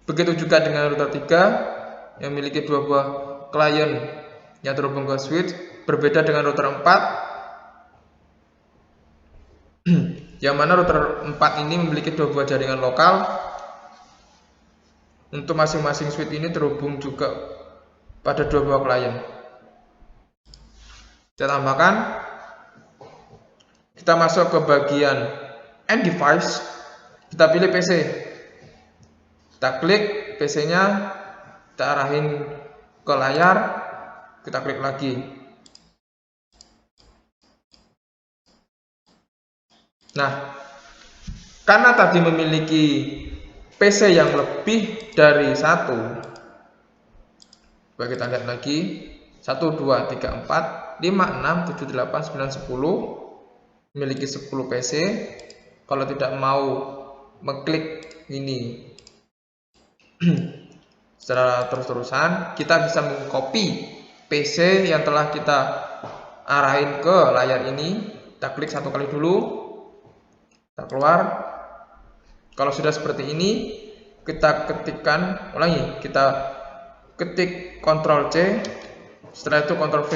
Begitu juga dengan router 3 yang memiliki 2 buah client yang terhubung ke switch. Berbeda dengan router 4 yang mana router 4 ini memiliki 2 buah jaringan lokal. Untuk masing-masing switch ini terhubung juga pada 2 buah client. Kita tambahkan, kita masuk ke bagian end device, kita pilih PC, kita klik PC nya, kita arahin ke layar, kita klik lagi. Nah, karena tadi memiliki PC yang lebih dari 1, coba kita lihat lagi, 1, 2, 3, 4, 5, 6, 7, 8, 9, 10, memiliki 10 PC. Kalau tidak mau mengklik ini secara terus-terusan, kita bisa mengcopy PC yang telah kita arahin ke layar ini. Kita klik 1 kali dulu, kita keluar. Kalau sudah seperti ini, kita ketikkan, ulangi, kita ketik Ctrl C, setelah itu Ctrl V,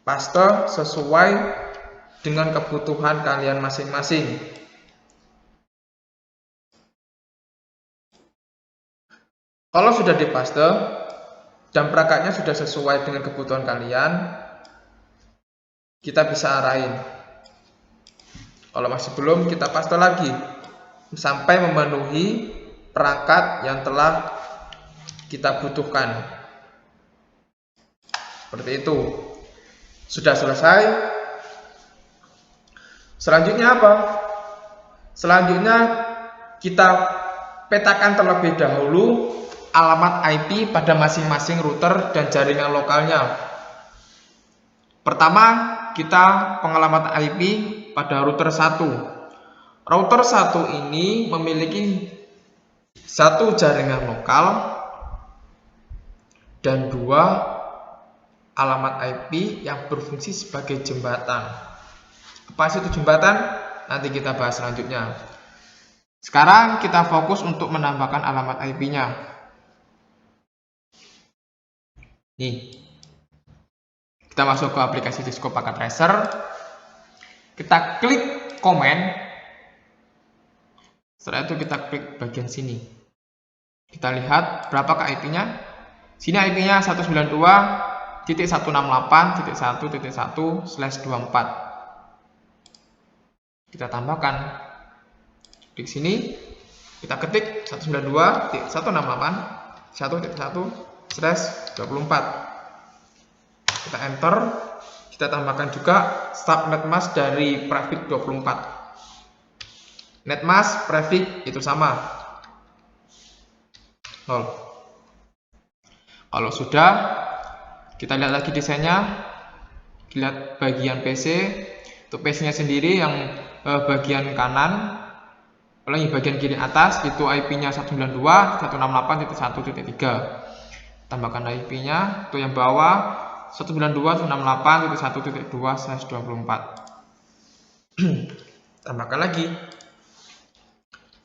paste sesuai dengan kebutuhan kalian masing-masing. Kalau sudah dipaste dan perangkatnya sudah sesuai dengan kebutuhan kalian, kita bisa arahin. Kalau masih belum, kita paste lagi sampai memenuhi perangkat yang telah kita butuhkan. Seperti itu. Sudah selesai. Selanjutnya apa? Selanjutnya kita petakan terlebih dahulu alamat IP pada masing-masing router dan jaringan lokalnya. Pertama, kita pengalaman IP pada router 1. Router 1 ini memiliki 1 jaringan lokal dan 2 alamat IP yang berfungsi sebagai jembatan. Apa itu jembatan? Nanti kita bahas selanjutnya. Sekarang kita fokus untuk menambahkan alamat IP-nya. Nih, kita masuk ke aplikasi Cisco Packet Tracer. Kita klik comment. Setelah itu kita klik bagian sini. Kita lihat berapakah IP-nya. Sini IP-nya 192.168.1.1/24. Kita tambahkan. Klik sini, kita ketik 192.168.1.1/24. Kita enter. Kita tambahkan juga subnet mask dari prefix 24. Netmask prefix itu sama 0. Kalau sudah, kita lihat lagi desainnya. Lihat bagian PC. Untuk PC-nya sendiri yang bagian kanan, lagi bagian kiri atas itu IP-nya 192.168.1.3. Tambahkan IP-nya. Untuk yang bawah 192.168.1.2/24. Tambahkan lagi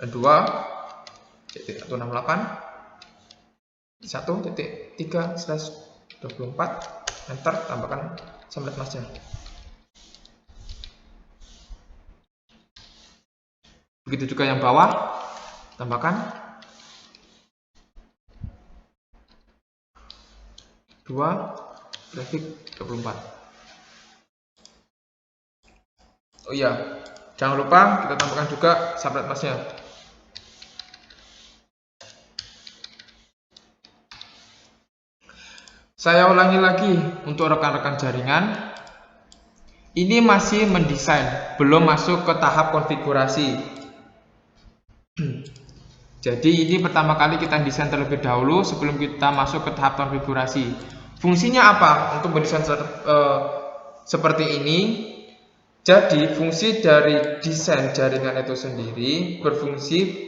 2.1.3/24. Enter, tambahkan subnet masknya. Begitu juga yang bawah, tambahkan 2 grafik 24. Oh iya, jangan lupa kita tambahkan juga subnet masknya. Saya ulangi lagi untuk rekan-rekan jaringan. Ini masih mendesain, belum masuk ke tahap konfigurasi. Jadi ini pertama kali kita desain terlebih dahulu sebelum kita masuk ke tahap konfigurasi. Fungsinya apa untuk mendesain seperti ini? Jadi fungsi dari desain jaringan itu sendiri berfungsi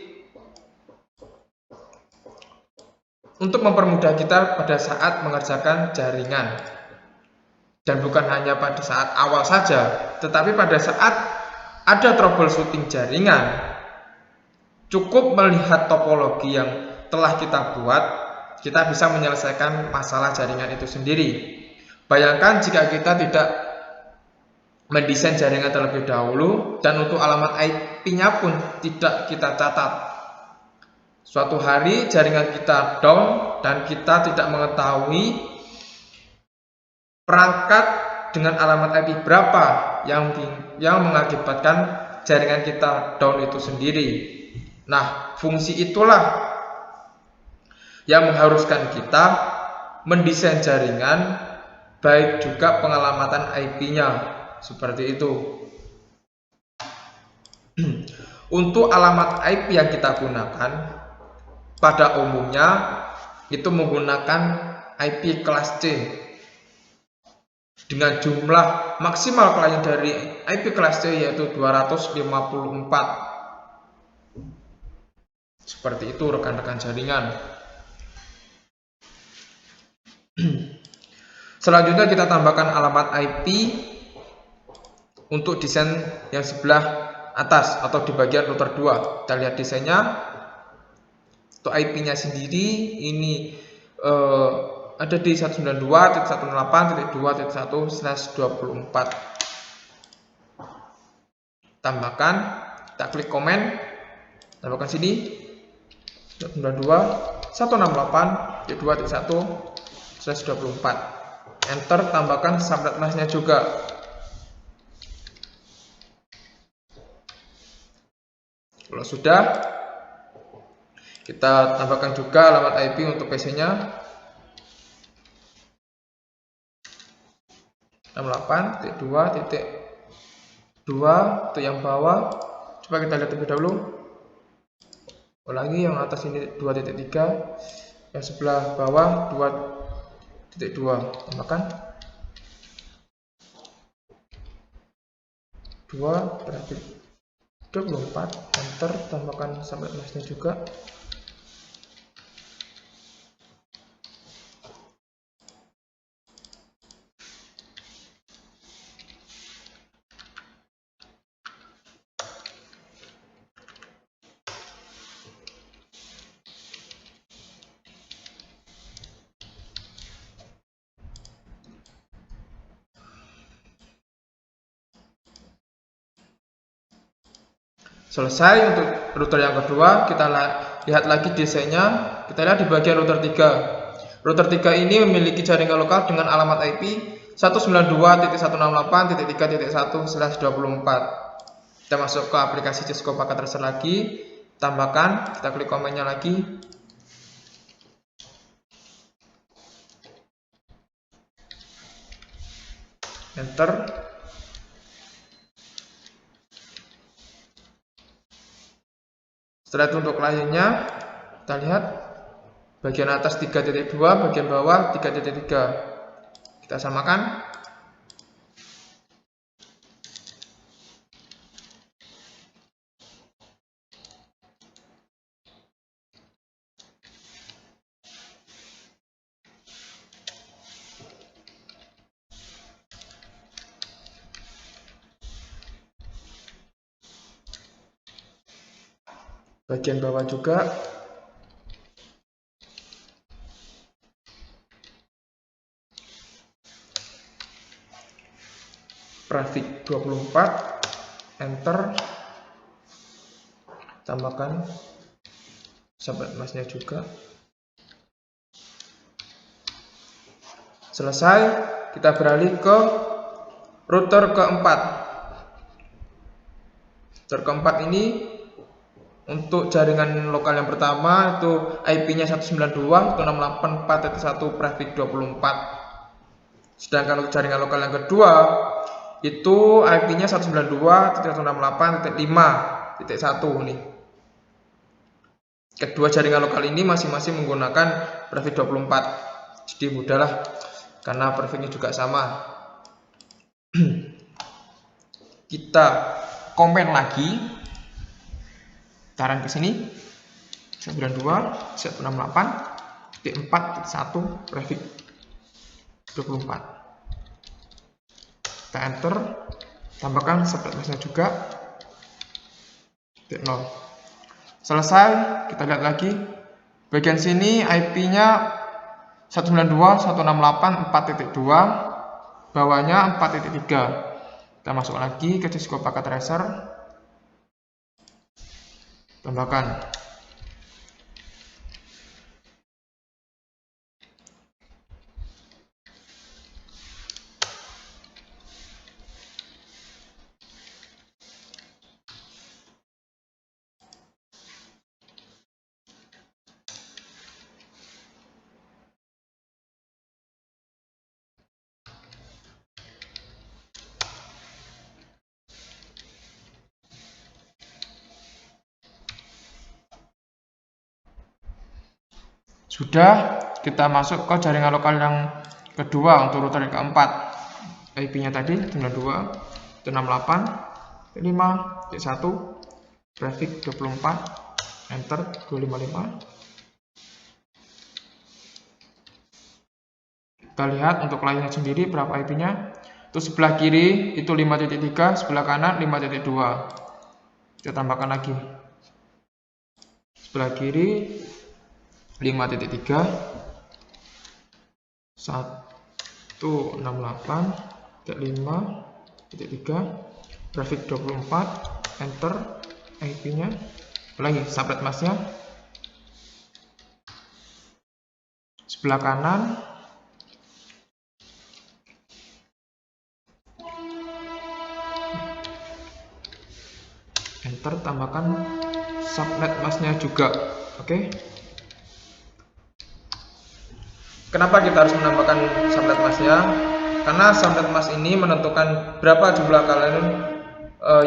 untuk mempermudah kita pada saat mengerjakan jaringan. Dan bukan hanya pada saat awal saja, tetapi pada saat ada troubleshooting jaringan, cukup melihat topologi yang telah kita buat, kita bisa menyelesaikan masalah jaringan itu sendiri. Bayangkan jika kita tidak mendesain jaringan terlebih dahulu dan untuk alamat IP-nya pun tidak kita catat. Suatu hari jaringan kita down dan kita tidak mengetahui perangkat dengan alamat IP berapa yang mengakibatkan jaringan kita down itu sendiri. Nah, fungsi itulah yang mengharuskan kita mendesain jaringan baik juga pengalamatan IP-nya. Seperti itu. Untuk alamat IP yang kita gunakan pada umumnya itu menggunakan IP kelas C dengan jumlah maksimal klien dari IP kelas C yaitu 254. Seperti itu rekan-rekan jaringan. Selanjutnya kita tambahkan alamat IP untuk desain yang sebelah atas atau di bagian router 2. Kita lihat desainnya. Untuk IP-nya sendiri ini ada di 192.168.1/24. Tambahkan, kita klik komen, tambahkan sini 192.168.2.1/24. Enter, tambahkan subnet masknya juga. Kalau sudah, kita tambahkan juga alamat IP untuk PC-nya 68.2.2 untuk yang bawah. Coba kita lihat terlebih dahulu. Ulangi, yang atas ini 2.3, yang sebelah bawah 2.2. Tambahkan 2 grafik 24, enter, tambahkan subnet masknya juga. Selesai untuk router yang kedua, kita lihat lagi desainnya. Kita lihat di bagian router 3. Router 3 ini memiliki jaringan lokal dengan alamat IP 192.168.3.1/24. Kita masuk ke aplikasi Cisco Packet Tracer lagi, tambahkan, kita klik komennya lagi. Enter. Setelah itu untuk kliennya, kita lihat bagian atas 3.2, bagian bawah 3.3. Kita samakan. Bagian bawah juga. Grafik 24, enter, tambahkan subnet masknya juga. Selesai, kita beralih ke router keempat. Router keempat ini untuk jaringan lokal yang pertama itu IP-nya 192.168.4.1 prefix 24. Sedangkan untuk jaringan lokal yang kedua itu IP-nya 192.168.5.1 nih. Kedua jaringan lokal ini masing-masing menggunakan prefix 24. Jadi mudahlah karena prefixnya juga sama. Kita compare lagi. Taran ke sini 192.168.4.1 prefix 24. Kita enter, tambahkan subnet masknya juga 0. Selesai, kita lihat lagi bagian sini IP-nya 192.168.4.2, bawahnya 4.3. Kita masuk lagi ke Cisco Packet Tracer, tambahkan. Sudah, kita masuk ke jaringan lokal yang kedua untuk router yang keempat. IP-nya tadi 92.168.5.1 prefix 24, enter 255. Kita lihat untuk lainnya sendiri berapa IP-nya. Itu sebelah kiri itu 5.3, sebelah kanan 5.2. Kita tambahkan lagi. Sebelah kiri 5.3 168.5.3 prefix 24, enter IP-nya. Lagi subnet masknya sebelah kanan enter, tambahkan subnet masknya juga. Oke. Kenapa kita harus menambahkan subnet masknya? Karena subnet mask ini menentukan berapa jumlah kalian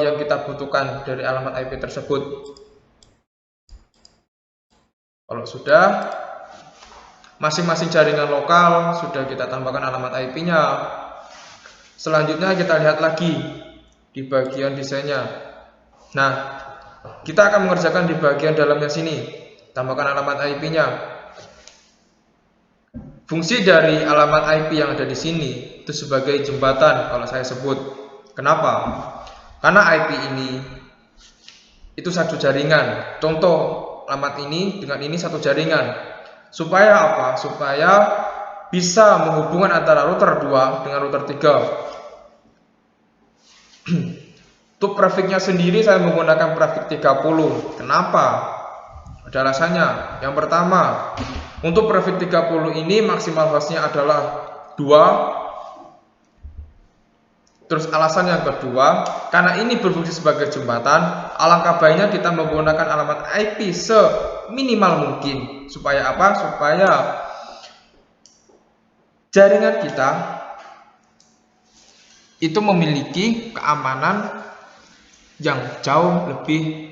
yang kita butuhkan dari alamat IP tersebut. Kalau sudah, masing-masing jaringan lokal sudah kita tambahkan alamat IP-nya. Selanjutnya kita lihat lagi di bagian desainnya. Nah, kita akan mengerjakan di bagian dalamnya sini. Tambahkan alamat IP-nya. Fungsi dari alamat IP yang ada di sini itu sebagai jembatan kalau saya sebut. Kenapa? Karena IP ini itu satu jaringan. Contoh alamat ini dengan ini satu jaringan. Supaya apa? Supaya bisa menghubungkan antara router 2 dengan router 3. Untuk prefixnya sendiri saya menggunakan prefix 30. Kenapa? Ada alasannya. Yang pertama, untuk prefix 30 ini maksimal hostnya adalah 2. Terus alasan yang kedua, karena ini berfungsi sebagai jembatan, alangkah baiknya kita menggunakan alamat IP seminimal mungkin. Supaya apa? Supaya jaringan kita itu memiliki keamanan yang jauh lebih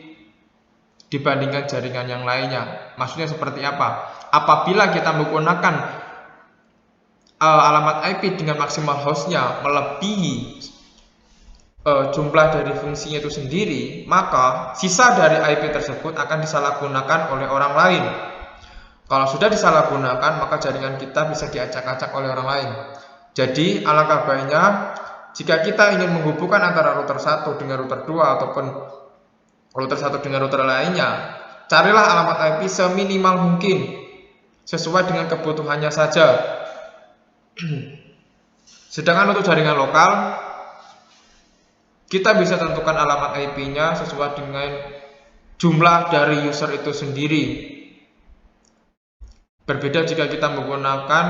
dibandingkan jaringan yang lainnya. Maksudnya seperti apa? Apabila kita menggunakan alamat IP dengan maksimal hostnya melebihi jumlah dari fungsinya itu sendiri, maka sisa dari IP tersebut akan disalahgunakan oleh orang lain. Kalau sudah disalahgunakan, maka jaringan kita bisa diacak-acak oleh orang lain. Jadi alangkah baiknya jika kita ingin menghubungkan antara router 1 dengan router 2 ataupun router 1 dengan router lainnya, carilah alamat IP seminimal mungkin sesuai dengan kebutuhannya saja. Sedangkan untuk jaringan lokal, kita bisa tentukan alamat IP-nya sesuai dengan jumlah dari user itu sendiri. Berbeda jika kita menggunakan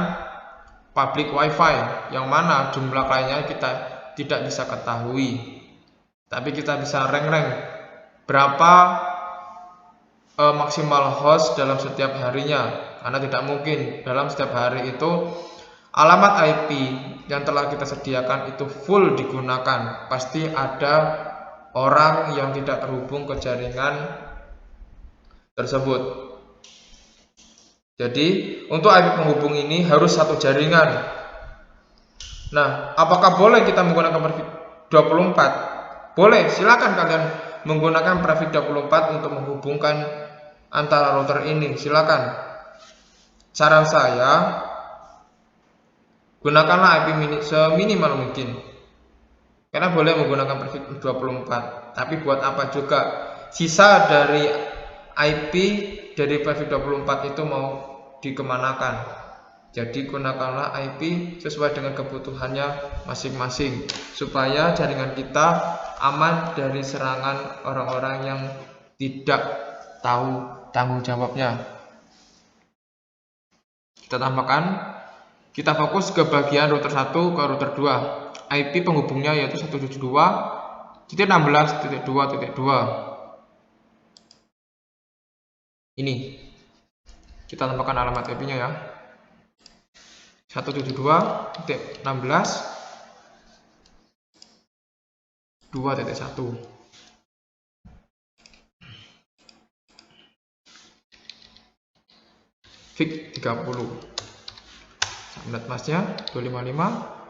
public wifi, yang mana jumlah kliennya kita tidak bisa ketahui, tapi kita bisa rank berapa maksimal host dalam setiap harinya, karena tidak mungkin dalam setiap hari itu alamat IP yang telah kita sediakan itu full digunakan. Pasti ada orang yang tidak terhubung ke jaringan tersebut. Jadi untuk IP penghubung ini harus satu jaringan. Nah, apakah boleh kita menggunakan Prefix 24? Boleh, silakan kalian menggunakan Prefix 24 untuk menghubungkan antara router ini, silakan. Saran saya, gunakanlah IP seminimal mungkin. Karena boleh menggunakan Prefix 24, tapi buat apa juga? Sisa dari IP dari Prefix 24 itu mau dikemanakan. Jadi gunakanlah IP sesuai dengan kebutuhannya masing-masing, supaya jaringan kita aman dari serangan orang-orang yang tidak tahu tanggung jawabnya. Kita tambahkan, kita fokus ke bagian router 1 ke router 2. IP penghubungnya yaitu 172.16.2.2. Ini kita tambahkan alamat IP-nya ya, 172.16.2.1. Fix 30. Subnet masnya 255.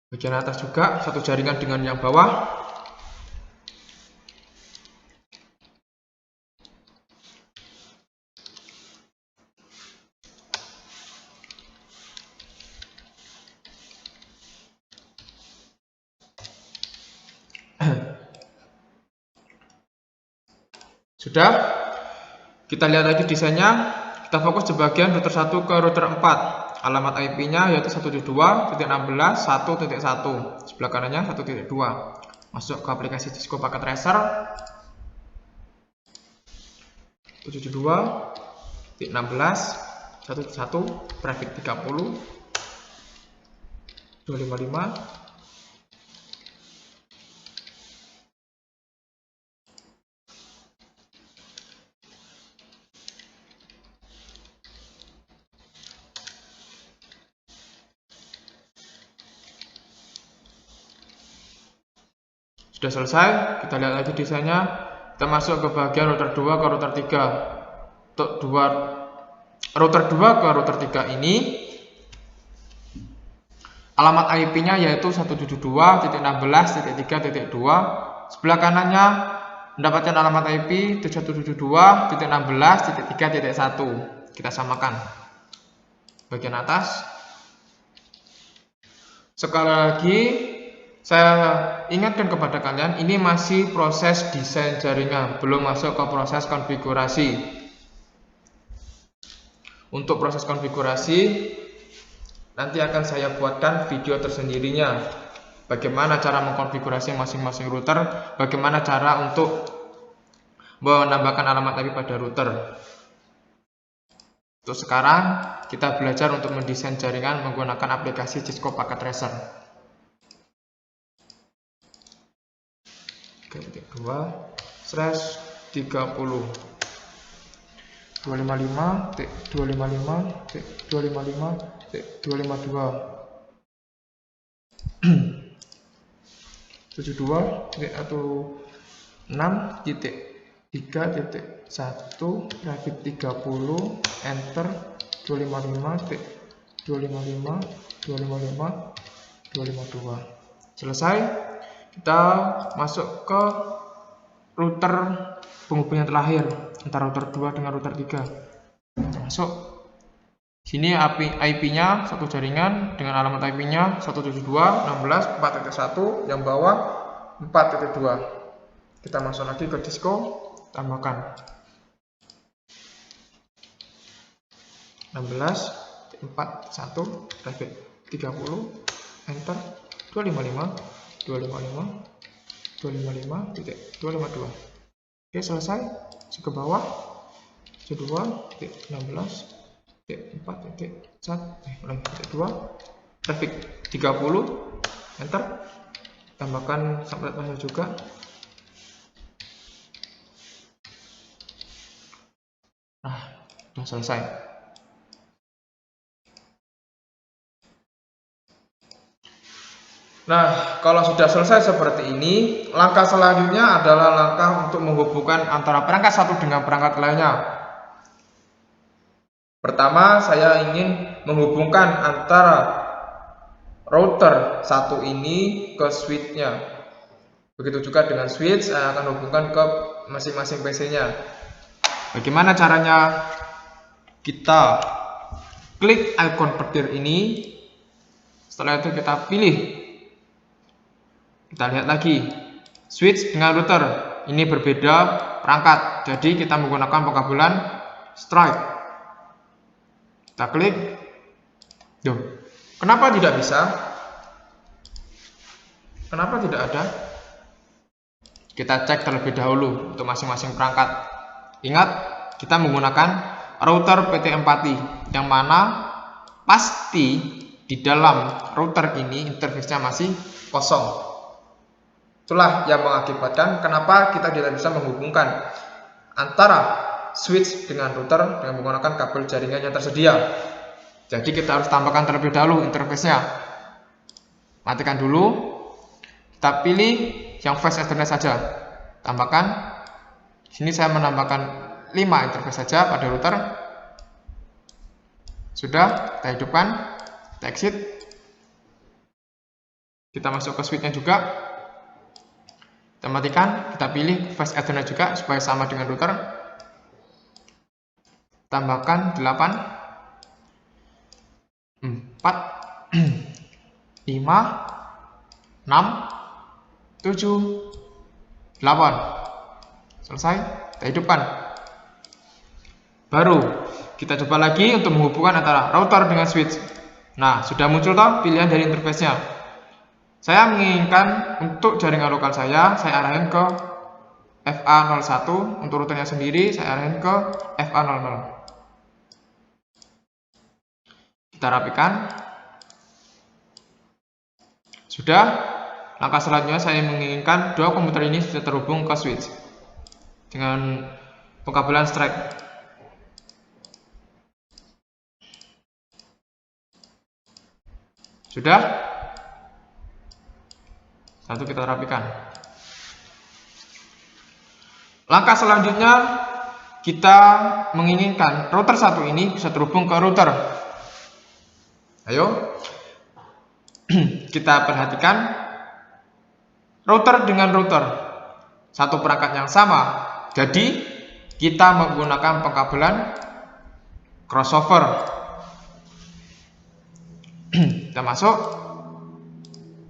Bagian atas juga satu jaringan dengan yang bawah. Sudah, kita lihat lagi desainnya. Kita fokus di bagian router 1 ke router 4. Alamat IP-nya yaitu 172.16.1.1. Sebelah kanannya 1.2. Masuk ke aplikasi Cisco Packet Tracer. 172.16.1.1 Prefix 30 255. Sudah selesai, kita lihat lagi desainnya. Kita masuk ke bagian router 2 ke router 3. Untuk router 2 ke router 3 ini alamat IP-nya yaitu 172.16.3.2. Sebelah kanannya mendapatkan alamat IP 172.16.3.1. Kita samakan. Bagian atas. Sekali lagi saya ingatkan kepada kalian, ini masih proses desain jaringan, belum masuk ke proses konfigurasi. Untuk proses konfigurasi nanti akan saya buatkan video tersendirinya. Bagaimana cara mengkonfigurasi masing-masing router, bagaimana cara untuk menambahkan alamat IP pada router. Untuk sekarang kita belajar untuk mendesain jaringan menggunakan aplikasi Cisco Packet Tracer. 3.2/30 255.255.255.252 72.16.3.1 Prefix 30 enter 255.255.252. Selesai. Kita masuk ke router penghubung yang terakhir antara router 2 dengan router 3. Masuk. Sini IP-nya satu jaringan dengan alamat IP-nya 172.16.4.1, yang bawah 4.2. Kita masuk lagi ke Cisco, tambahkan 16.4.1 Prefix 30 enter 255.255.252. 255.252. Oke, selesai. Ke bawah 2.16.4.1 traffic 30, enter, tambahkan subnet masuk juga. Nah, sudah selesai. Nah, kalau sudah selesai seperti ini, langkah selanjutnya adalah langkah untuk menghubungkan antara perangkat satu dengan perangkat lainnya. Pertama, saya ingin menghubungkan antara router satu ini ke switch-nya. Begitu juga dengan switch, saya akan hubungkan ke masing-masing PC-nya. Bagaimana caranya? Kita klik icon petir ini, setelah itu kita pilih. Kita lihat lagi, switch dengan router ini berbeda perangkat, jadi kita menggunakan pengabulan strike. Kita klik. Kenapa tidak bisa? Kenapa tidak ada? Kita cek terlebih dahulu untuk masing-masing perangkat. Ingat, kita menggunakan router PT Empati, yang mana pasti di dalam router ini interface-nya masih kosong. Itulah yang mengakibatkan kenapa kita tidak bisa menghubungkan antara switch dengan router dengan menggunakan kabel jaringan yang tersedia. Jadi kita harus tambahkan terlebih dahulu interface-nya. Matikan dulu. Kita pilih yang fast Ethernet saja. Tambahkan. Sini saya menambahkan 5 interface saja pada router. Sudah, kita hidupkan. Kita exit. Kita masuk ke switch-nya juga. Kita matikan, kita pilih fast Ethernet juga supaya sama dengan router. Tambahkan 8, 4, 5, 6, 7, 8. Selesai, kita hidupkan. Baru kita coba lagi untuk menghubungkan antara router dengan switch. Nah, sudah muncul toh pilihan dari interface-nya. Saya menginginkan untuk jaringan lokal saya arahin ke FA01. Untuk routernya sendiri saya arahin ke FA00. Kita rapikan. Sudah. Langkah selanjutnya saya menginginkan dua komputer ini sudah terhubung ke switch dengan pengabulan strike. Sudah. Satu kita rapikan. Langkah selanjutnya kita menginginkan router satu ini bisa terhubung ke router. Ayo kita perhatikan router dengan router satu perangkat yang sama. Jadi kita menggunakan pengabulan crossover. Kita masuk.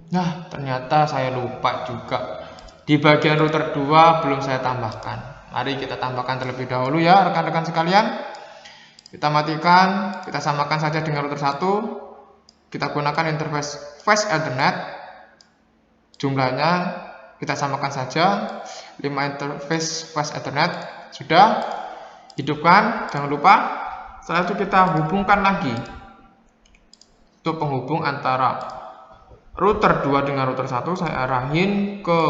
Nah, ternyata saya lupa juga. Di bagian router 2 belum saya tambahkan. Mari kita tambahkan terlebih dahulu ya rekan-rekan sekalian. Kita matikan, kita samakan saja dengan router 1. Kita gunakan interface fast Ethernet. Jumlahnya kita samakan saja 5 interface fast Ethernet. Sudah. Hidupkan, jangan lupa. Setelah itu kita hubungkan lagi. Untuk penghubung antara router 2 dengan router 1 saya arahin ke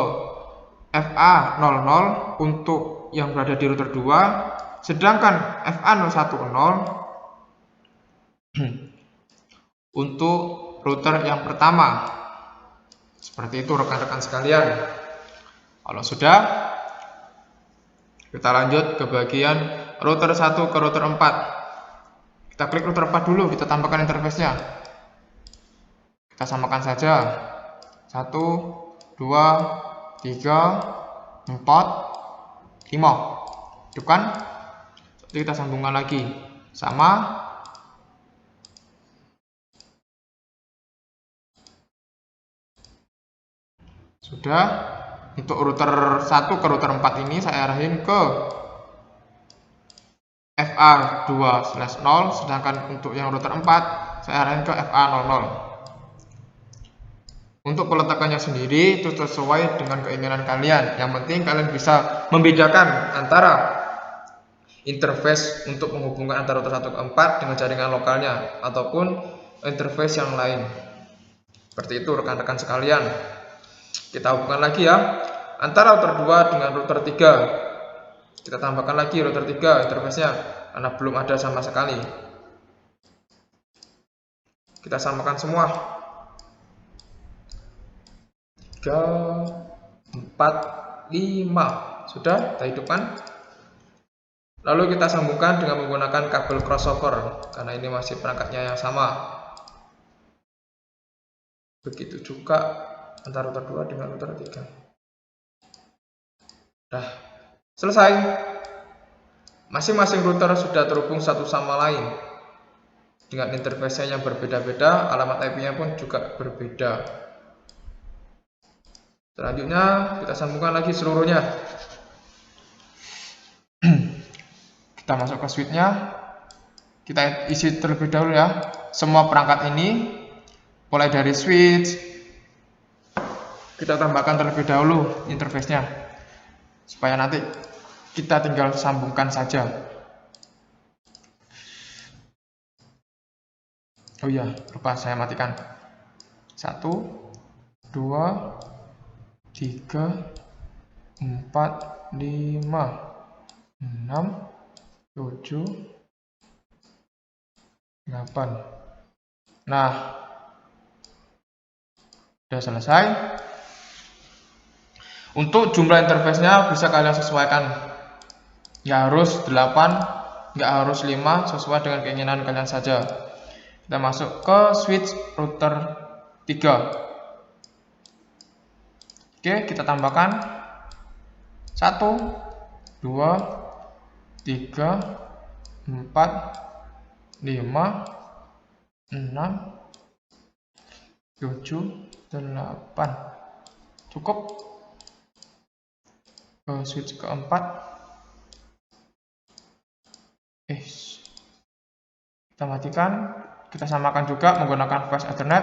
FA00 untuk yang berada di router 2, sedangkan FA010 untuk router yang pertama. Seperti itu rekan-rekan sekalian. Kalau sudah, kita lanjut ke bagian router 1 ke router 4. Kita klik router 4 dulu, kita tambahkan interface-nya. Kita samakan saja 1, 2, 3, 4, 5. Itu kan? Jadi kita sambungkan lagi sama. Sudah. Untuk router 1 ke router 4 ini saya arahin ke FA2/0, sedangkan untuk yang router 4 saya arahin ke FA00. Untuk peletakannya sendiri itu sesuai dengan keinginan kalian. Yang penting kalian bisa membedakan antara interface untuk menghubungkan antara router 1 ke 4 dengan jaringan lokalnya ataupun interface yang lain. Seperti itu rekan-rekan sekalian. Kita hubungkan lagi ya antara router 2 dengan router 3. Kita tambahkan lagi router 3 interface-nya karena belum ada sama sekali. Kita samakan semua. 3, 4, 5. Sudah kita hidupkan. Lalu kita sambungkan dengan menggunakan kabel crossover karena ini masih perangkatnya yang sama. Begitu juga antara router 2 dengan router 3. Dah selesai. Masing-masing router sudah terhubung satu sama lain dengan interface yang berbeda-beda, alamat IP-nya pun juga berbeda. Selanjutnya kita sambungkan lagi seluruhnya. Kita masuk ke switch-nya. Kita isi terlebih dahulu ya semua perangkat ini, mulai dari switch. Kita tambahkan terlebih dahulu interface-nya supaya nanti kita tinggal sambungkan saja. Oh iya, lupa saya matikan. 1, 2, 3, 4, 5, 6, 7, 8. Nah, sudah selesai. Untuk jumlah interface-nya bisa kalian sesuaikan. Nggak harus 8, nggak harus 5, sesuai dengan keinginan kalian saja. Kita masuk ke switch router 3. Oke, kita tambahkan 1, 2, 3, 4, 5, 6, 7, 8. Cukup. Ke switch keempat. Kita matikan. Kita samakan juga menggunakan flash Ethernet.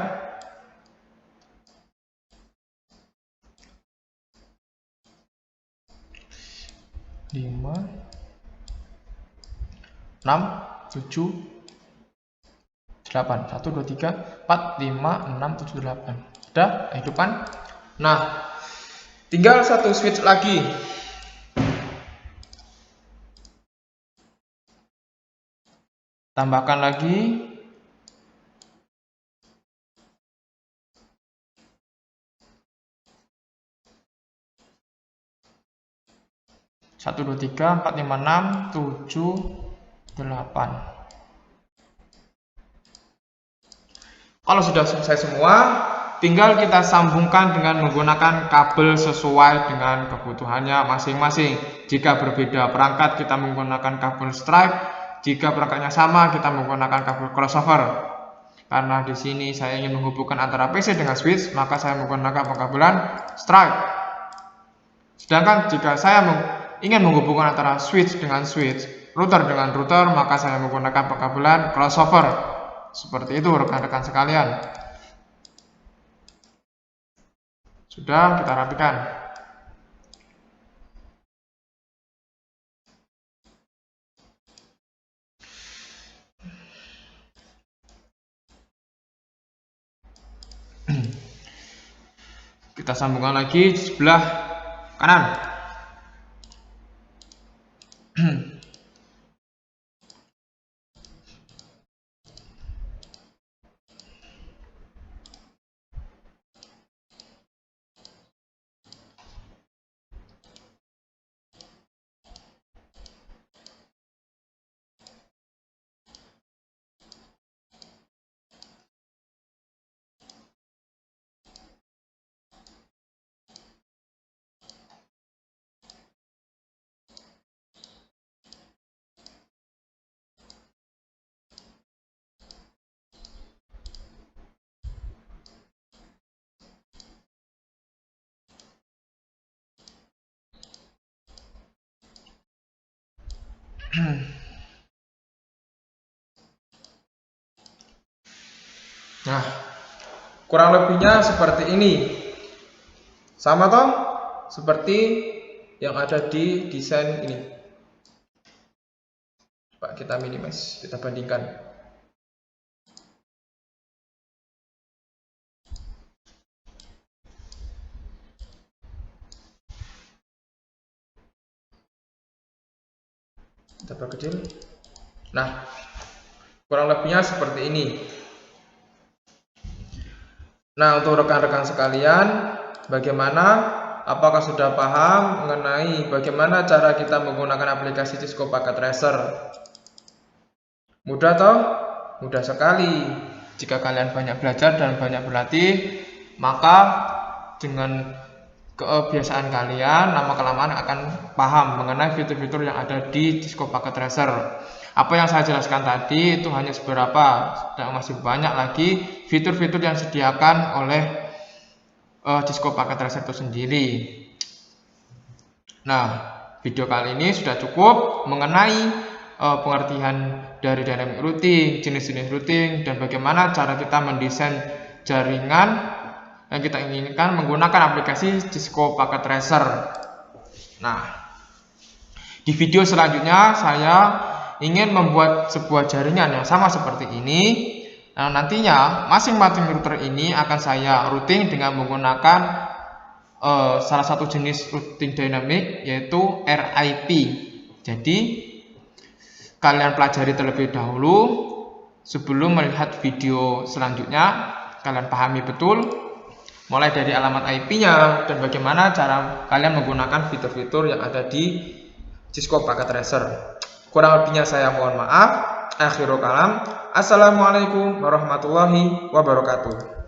5, 6, 7, 8. 1, 2, 3, 4, 5, 6, 7, 8. Sudah, hidupkan. Nah, tinggal satu switch lagi. Tambahkan lagi. 1, 2, 3, 4, 5, 6, 7, 8. Kalau sudah selesai semua, tinggal kita sambungkan dengan menggunakan kabel sesuai dengan kebutuhannya masing-masing. Jika berbeda perangkat, kita menggunakan kabel stripe. Jika perangkatnya sama, kita menggunakan kabel crossover. Karena di sini saya ingin menghubungkan antara PC dengan switch, maka saya menggunakan pengkabelan stripe. Sedangkan jika saya ingin menghubungkan antara switch dengan switch, router dengan router, maka saya menggunakan pengkabelan crossover. Seperti itu rekan-rekan sekalian. Sudah, kita rapikan. Kita sambungkan lagi di sebelah kanan. Nah, Kurang lebihnya seperti ini. Sama toh? Seperti yang ada di desain ini. Coba kita minimize, kita bandingkan. Kita perkecil. Nah, kurang lebihnya seperti ini. Nah, untuk rekan-rekan sekalian, bagaimana? Apakah sudah paham mengenai bagaimana cara kita menggunakan aplikasi Cisco Packet Tracer? Mudah toh? Mudah sekali. Jika kalian banyak belajar dan banyak berlatih, maka dengan kebiasaan kalian lama-kelamaan akan paham mengenai fitur-fitur yang ada di Cisco Packet Tracer. Apa yang saya jelaskan tadi itu hanya seberapa, dan masih banyak lagi fitur-fitur yang disediakan oleh Cisco Packet Tracer itu sendiri. Nah, video kali ini sudah cukup mengenai pengertian dari dynamic routing, jenis-jenis routing, dan bagaimana cara kita mendesain jaringan yang kita inginkan menggunakan aplikasi Cisco Packet Tracer. Nah, di video selanjutnya saya ingin membuat sebuah jaringan yang sama seperti ini. Nah, nantinya masing-masing router ini akan saya routing dengan menggunakan salah satu jenis routing dynamic, yaitu RIP. Jadi kalian pelajari terlebih dahulu sebelum melihat video selanjutnya. Kalian pahami betul mulai dari alamat IP-nya dan bagaimana cara kalian menggunakan fitur-fitur yang ada di Cisco Packet Tracer. Kurang lebihnya saya mohon maaf. Akhirul kalam. Assalamualaikum warahmatullahi wabarakatuh.